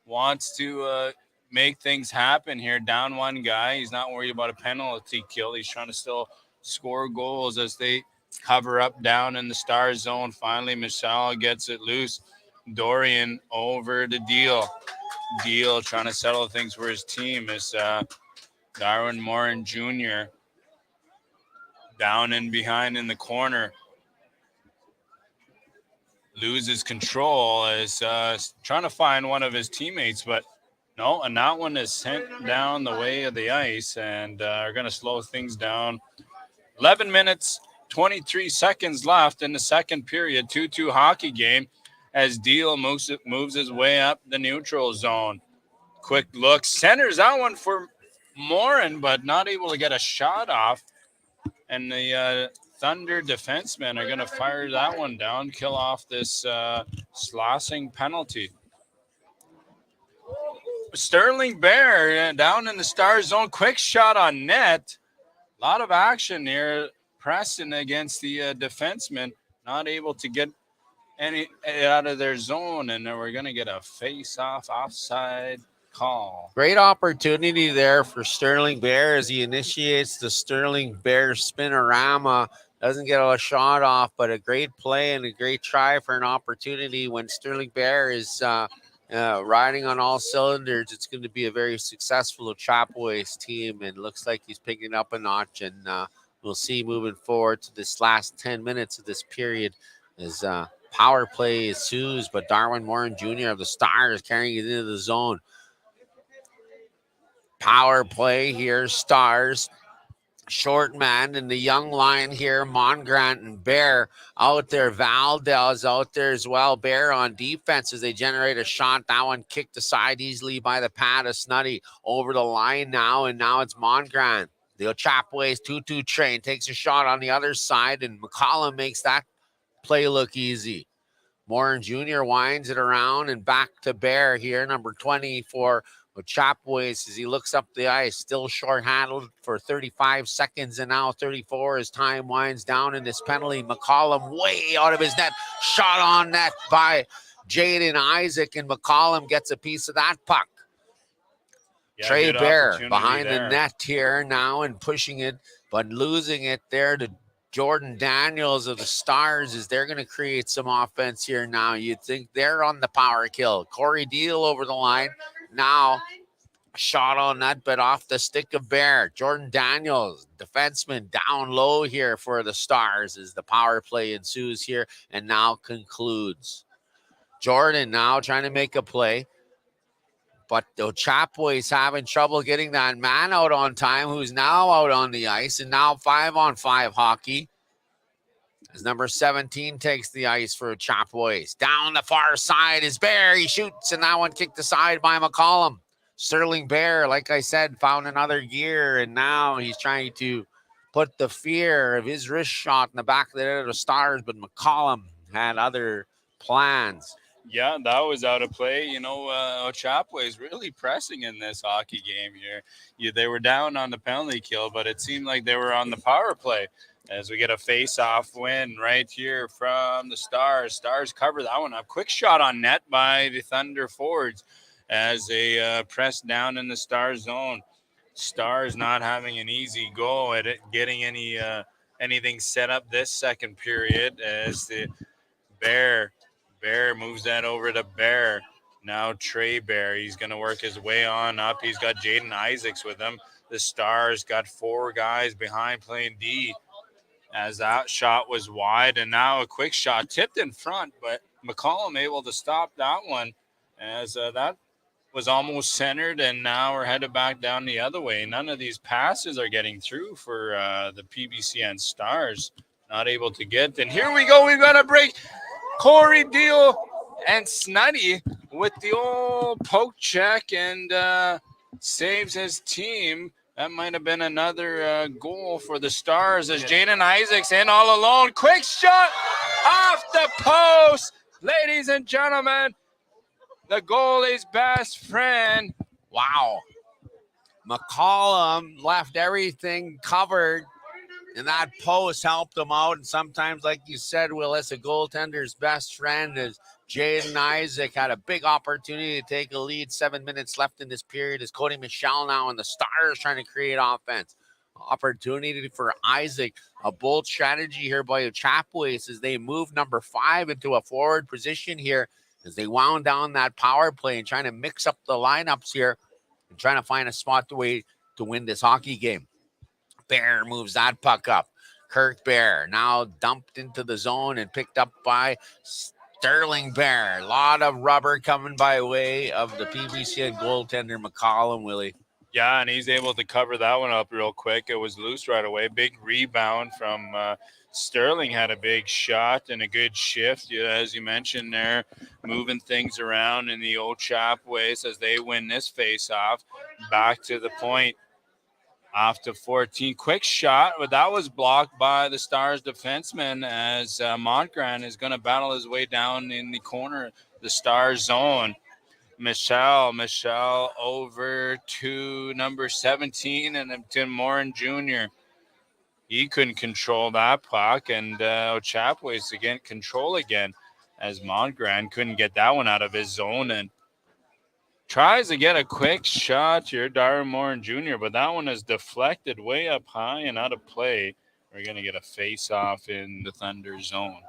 wants to make things happen here. Down one guy. He's not worried about a penalty kill. He's trying to still score goals as they cover up down in the Star zone. Finally, Michelle gets it loose. Dorian over to Deal. Deal trying to settle things for his team is Darwin Morin Jr. down and behind in the corner. Loses control is trying to find one of his teammates, but no, and that one is sent down the way of the ice and are going to slow things down. 11 minutes, 23 seconds left in the second period, 2-2 hockey game as Deal moves his way up the neutral zone. Quick look, centers that one for Morin, but not able to get a shot off. And the Thunder defensemen are going to fire that one down, kill off this slossing penalty. Sterling Bear down in the Star zone. Quick shot on net. A lot of action here. Pressing against the defenseman. Not able to get any out of their zone. And then we're going to get a face-off offside call. Great opportunity there for Sterling Bear as he initiates the Sterling Bear spinorama. Doesn't get a shot off, but a great play and a great try for an opportunity. When Sterling Bear is riding on all cylinders, it's going to be a very successful Ochapowace team, and looks like he's picking up a notch. And we'll see moving forward to this last 10 minutes of this period as power play ensues, but Darwin Morin Jr. of the Stars carrying it into the zone. Power play here, Stars. Short man in the young line here, Mongrant and Bear out there. Valdez out there as well. Bear on defense as they generate a shot. That one kicked aside easily by the pad of Snuddy. Over the line now, and now it's Mongrant. The Ochapowace 2-2 train takes a shot on the other side, and McCollum makes that play look easy. Morin Jr. winds it around and back to Bear here, number 20 for Ochapowace as he looks up the ice, still short-handled for 35 seconds and now 34 as time winds down in this penalty. McCollum way out of his net, shot on net by Jaden Isaac, and McCollum gets a piece of that puck. Yeah, Trey Bear behind the net here now and pushing it, but losing it there to Jordan Daniels of the Stars as they're going to create some offense here now. You'd think they're on the power kill. Corey Deal over the line. Now, shot on that, but off the stick of Bear. Jordan Daniels, defenseman, down low here for the Stars as the power play ensues here and now concludes. Jordan now trying to make a play, but the Ochapowace having trouble getting that man out on time who's now out on the ice, and now 5-on-5 hockey. As number 17 takes the ice for Ochapowace. Down the far side is Bear. He shoots, and that one kicked aside by McCollum. Sterling Bear, like I said, found another gear, and now he's trying to put the fear of his wrist shot in the back of the Stars, but McCollum had other plans. Yeah, that was out of play. You know, Ochapowace is really pressing in this hockey game here. They were down on the penalty kill, but it seemed like they were on the power play. As we get a face-off win right here from the Stars. Stars cover that one up. Quick shot on net by the Thunder forwards as they press down in the Stars zone. Stars not having an easy go at it, getting anything set up this second period as the Bear moves that over to Bear. Now Trey Bear, he's going to work his way on up. He's got Jaden Isaacs with him. The Stars got 4 guys behind playing D. As that shot was wide, and now a quick shot tipped in front, but McCollum able to stop that one as that was almost centered, and now we're headed back down the other way. None of these passes are getting through for the PBCN Stars. Not able to get, and here we go. We've got a break. Corey Deal and Snuddy with the old poke check and saves his team. That might have been another goal for the Stars as Jaden Isaacs in all alone. Quick shot off the post. Ladies and gentlemen, the goalie's best friend. Wow. McCollum left everything covered, and that post helped him out. And sometimes, like you said, Willis, a goaltender's best friend is Jaden Isaac had a big opportunity to take a lead. 7 minutes left in this period as Cody Michelle now and the Stars trying to create offense. Opportunity for Isaac. A bold strategy here by Ochapowace as they move number 5 into a forward position here as they wound down that power play and trying to mix up the lineups here and trying to find a spot to win this hockey game. Bear moves that puck up. Kirk Bear now dumped into the zone and picked up by Sterling Bear. A lot of rubber coming by way of the PBCN goaltender McCollum, Willie. Yeah, and he's able to cover that one up real quick. It was loose right away. Big rebound from Sterling. Had a big shot and a good shift, as you mentioned there, moving things around in the Ochapowace as they win this face-off. Back to the point. Off to 14. Quick shot, but that was blocked by the Stars defenseman as Montgrand is going to battle his way down in the corner, the Stars zone. Michelle over to number 17 and Tim Morin Jr. He couldn't control that puck, and Ochapowace again control again as Montgrand couldn't get that one out of his zone and tries to get a quick shot here, Darren Morin Jr., but that one is deflected way up high and out of play. We're going to get a face-off in the Thunder zone.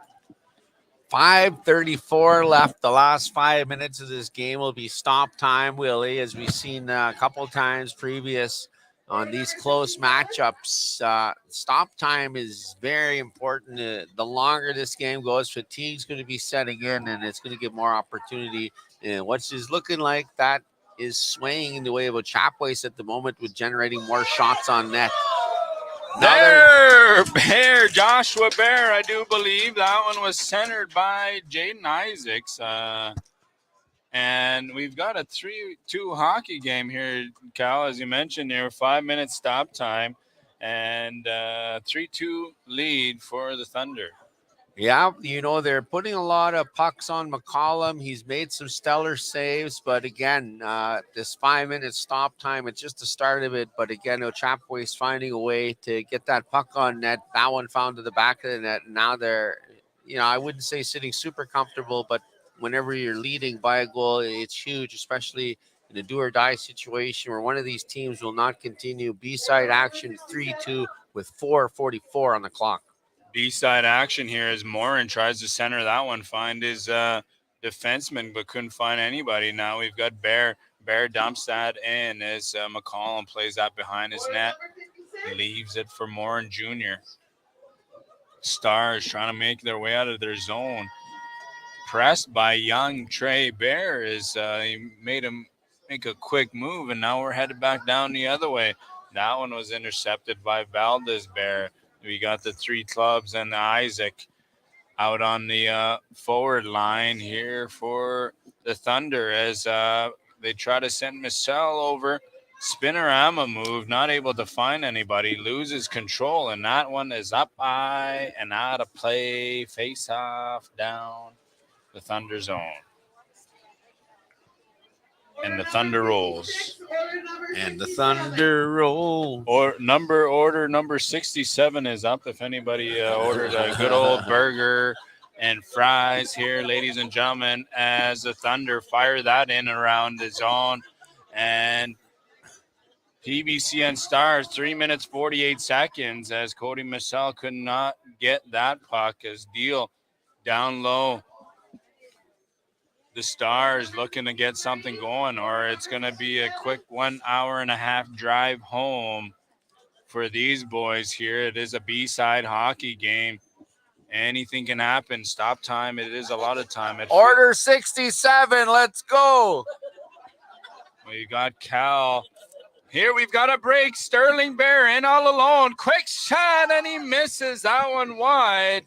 5:34 left. The last 5 minutes of this game will be stop time, Willie, as we've seen a couple times previous on these close matchups. Stop time is very important. The longer this game goes, fatigue's going to be setting in, and it's going to give more opportunity. And what's is looking like that is swaying in the way of Ochapowace at the moment with generating more shots on net. Bear, Joshua Bear, I do believe that one was centered by Jaden Isaacs. And we've got a 3-2 hockey game here, Cal, as you mentioned there, 5 minutes stop time and 3-2 lead for the Thunder. Yeah, they're putting a lot of pucks on McCollum. He's made some stellar saves, but again, this 5 minute stop time, it's just the start of it. But again, Ochapowace finding a way to get that puck on net. That one found to the back of the net. And now they're, I wouldn't say sitting super comfortable, but whenever you're leading by a goal, it's huge, especially in a do or die situation where one of these teams will not continue. B-side action 3-2 with 4:44 on the clock. B-side action here as Morin tries to center that one, find his defenseman, but couldn't find anybody. Now we've got Bear. Bear dumps that in as McCollum plays that behind his net. Leaves it for Morin Jr. Stars trying to make their way out of their zone. Pressed by young Trey Bear as he made him make a quick move, and now we're headed back down the other way. That one was intercepted by Valdez Bear. We got the 3 clubs and Isaac out on the forward line here for the Thunder as they try to send Michelle over. Spinorama move, not able to find anybody, loses control, and that one is up high and out of play. Face off down the Thunder zone. And the Thunder rolls. And the Thunder roll. Order number 67 is up. If anybody ordered a good old burger and fries here, ladies and gentlemen, as the Thunder fire that in around the zone. And PBCN Stars, 3 minutes, 48 seconds as Cody Michelle could not get that puck as Deal down low. The Stars looking to get something going, or it's going to be a quick 1 hour and a half drive home for these boys here. It is a B-side hockey game. Anything can happen. Stop time. It is a lot of time. Order 67. Let's go. We got Cal. Here we've got a break. Sterling Bear in all alone. Quick shot, and he misses that one wide.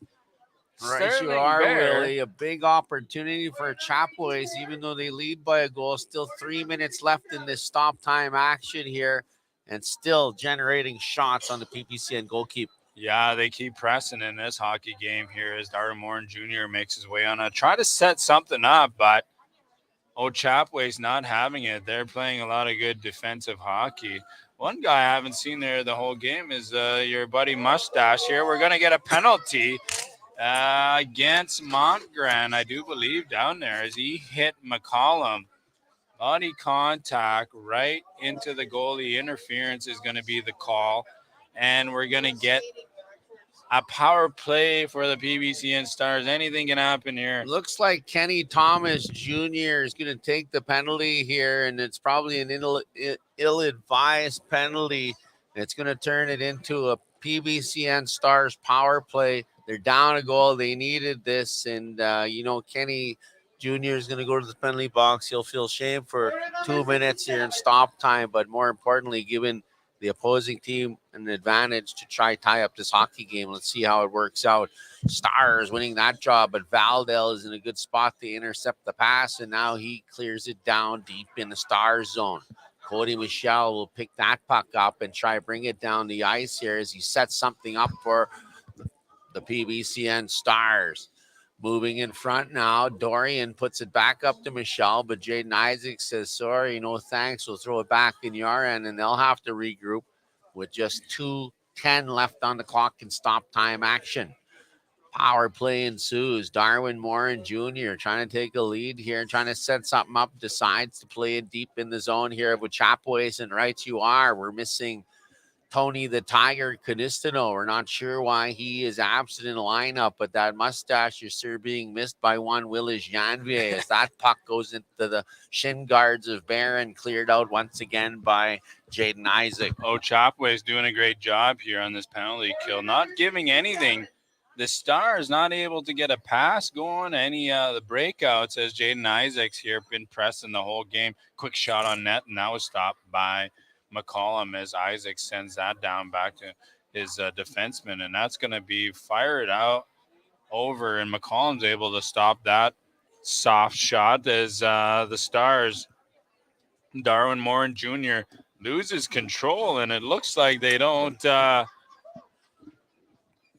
Right, you are, Willie. A big opportunity for Ochapowace, even though they lead by a goal. Still 3 minutes left in this stop time action here, and still generating shots on the PBCN goalkeeper. Yeah, they keep pressing in this hockey game here as Darren Morin Jr. makes his way on. Try to set something up, but Ochapowace not having it. They're playing a lot of good defensive hockey. One guy I haven't seen there the whole game is your buddy Mustache here. We're going to get a penalty against Montgrand, I do believe, down there as he hit McCollum. Body contact right into the goalie. Interference is going to be the call. And we're going to get a power play for the PBCN Stars. Anything can happen here. Looks like Kenny Thomas Jr. is going to take the penalty here, and it's probably an ill-advised penalty. It's going to turn it into a PBCN Stars power play. They're down a goal. They needed this, and, Kenny Jr. is going to go to the penalty box. He'll feel shame for 2 minutes here in stop time, but more importantly, given the opposing team an advantage to try tie up this hockey game. Let's see how it works out. Stars winning that job, but Valdell is in a good spot to intercept the pass, and now he clears it down deep in the Stars zone. Cody Michelle will pick that puck up and try to bring it down the ice here as he sets something up for the PBCN Stars. Moving in front now, Dorian puts it back up to Michelle, but Jaden Isaac says, sorry, no thanks. We'll throw it back in your end, and they'll have to regroup with just 2:10 left on the clock in stop time action. Power play ensues. Darwin Morin Jr. trying to take a lead here, trying to set something up, decides to play it deep in the zone here with Ochapowace, and right you are. We're missing Tony the Tiger Canistano. We're not sure why he is absent in the lineup, but that mustache is sure being missed by one Willis Janvier as that puck goes into the shin guards of Barron, cleared out once again by Jaden Isaac. Ochapowace is doing a great job here on this penalty kill, not giving anything. The Stars not able to get a pass going, any the breakouts as Jaden Isaac's here been pressing the whole game. Quick shot on net, and that was stopped by McCollum as Isaac sends that down back to his defenseman, and that's going to be fired out over, and McCollum's able to stop that soft shot as the Stars, Darwin Morin Jr. loses control, and it looks like they don't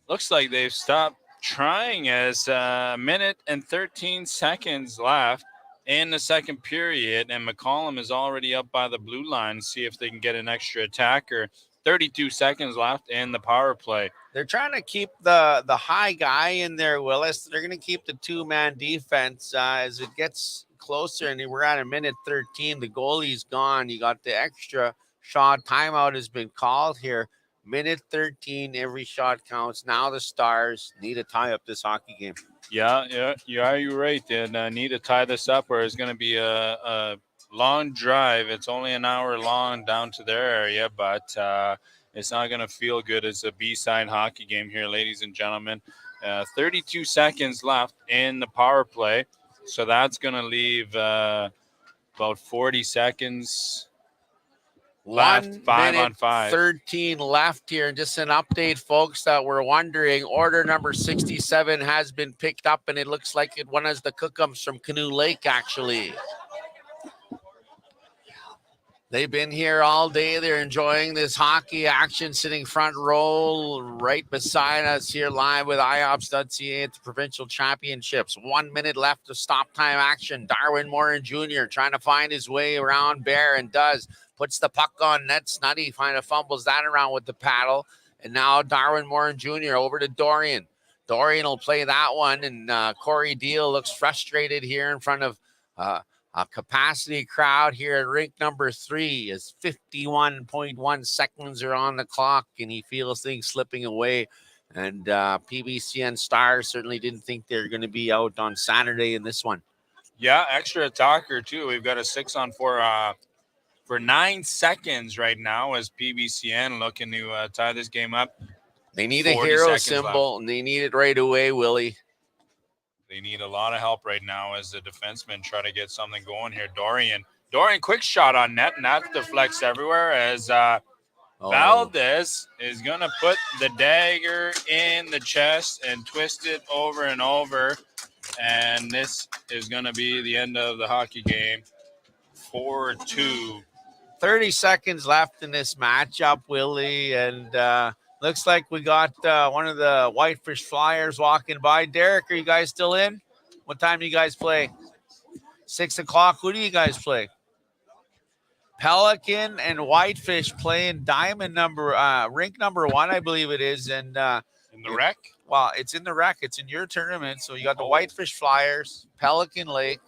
looks like they've stopped trying as a minute and 13 seconds left in the second period, and McCollum is already up by the blue line. See if they can get an extra attacker. 32 seconds left in the power play. They're trying to keep the high guy in there, Willis. They're going to keep the two-man defense as it gets closer, and we're at a minute 13. The goalie's gone. You got the extra shot. Timeout has been called here. Minute 13, every shot counts. Now the Stars need to tie up this hockey game. Yeah, you're right. They need to tie this up, or it's going to be a long drive. It's only an hour long down to their area, but it's not going to feel good as a B-side hockey game here, ladies and gentlemen. 32 seconds left in the power play, so that's going to leave about 40 seconds left, 5 on 5. 13 left here. And just an update, folks, that we're wondering, order number 67 has been picked up, and it looks like it one of the Cookums from Canoe Lake, actually. They've been here all day. They're enjoying this hockey action, sitting front row right beside us here live with IOPS.ca at the provincial championships. 1 minute left of stop time action. Darwin Morin Jr. trying to find his way around Bear, and does. Puts the puck on net. Snuddy kind of fumbles that around with the paddle. And now Darwin Morin Jr. over to Dorian. Dorian will play that one, and Corey Deal looks frustrated here in front of a capacity crowd here at rink number 3 as 51.1 seconds are on the clock, and he feels things slipping away. And PBCN Stars certainly didn't think they're going to be out on Saturday in this one. Yeah, extra attacker too. We've got a 6-on-4 for 9 seconds right now as PBCN looking to tie this game up. They need a hero symbol, and they need it right away, Willie. They need a lot of help right now as the defensemen try to get something going here. Dorian, quick shot on net, and that deflects everywhere as Valdez is going to put the dagger in the chest and twist it over and over. And this is going to be the end of the hockey game. 4-2. 30 seconds left in this matchup, Willie, and looks like we got one of the Whitefish Flyers walking by. Derek, are you guys still in? What time do you guys play? 6 o'clock. Who do you guys play? Pelican and Whitefish playing diamond rink number 1, I believe it is. And In the rec? well, it's in the rec. It's in your tournament. So you got the Oh. Whitefish Flyers, Pelican Lake,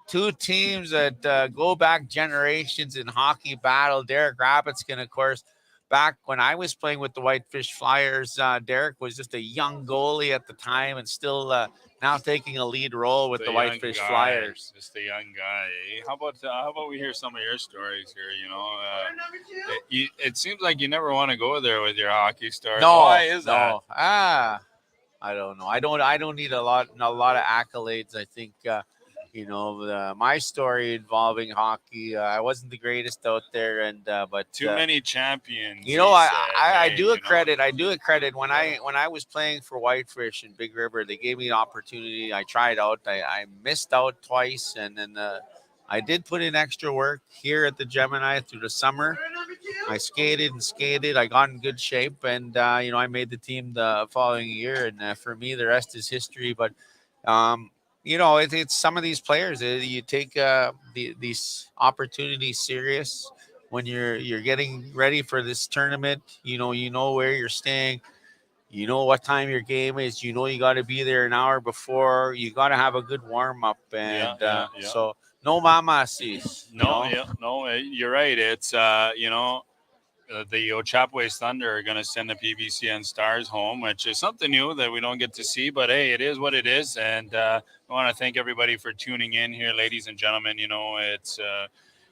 two teams that go back generations in hockey battle. Derek Rabitskin, of course, back when I was playing with the Whitefish Flyers, Derek was just a young goalie at the time and still now taking a lead role with the Whitefish Flyers. Just a young guy. How about we hear some of your stories here? You know, it seems like you never want to go there with your hockey stories. No, Why is that? no. I don't know. I don't need a lot of accolades. I think my story involving hockey. I wasn't the greatest out there, and but Too many champions. I do it credit. I do it credit when I was playing for Whitefish in Big River. They gave me an opportunity. I tried out. I missed out twice, and then I did put in extra work here at the Gemini through the summer. I skated and skated. I got in good shape, and I made the team the following year. And for me, the rest is history. But it's some of these players. You take these opportunities serious when you're getting ready for this tournament. You know where you're staying. You know what time your game is. You got to be there an hour before. You got to have a good warm up, and so no mamasis. No, you're right. It's the Ochapowace Thunder are going to send the PBCN Stars home, which is something new that we don't get to see. But hey, it is what it is, and I want to thank everybody for tuning in here, ladies and gentlemen. It's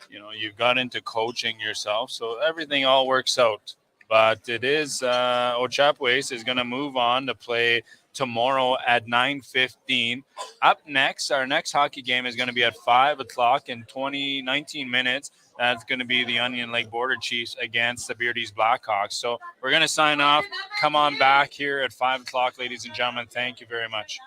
you've got into coaching yourself, so everything all works out. But it is Ochapowace is going to move on to play tomorrow at 9:15. Up next, our next hockey game is going to be at 5 o'clock in 19 minutes. That's going to be the Onion Lake Border Chiefs against the Beardies Blackhawks. So we're going to sign off. Come on back here at 5 o'clock, ladies and gentlemen. Thank you very much.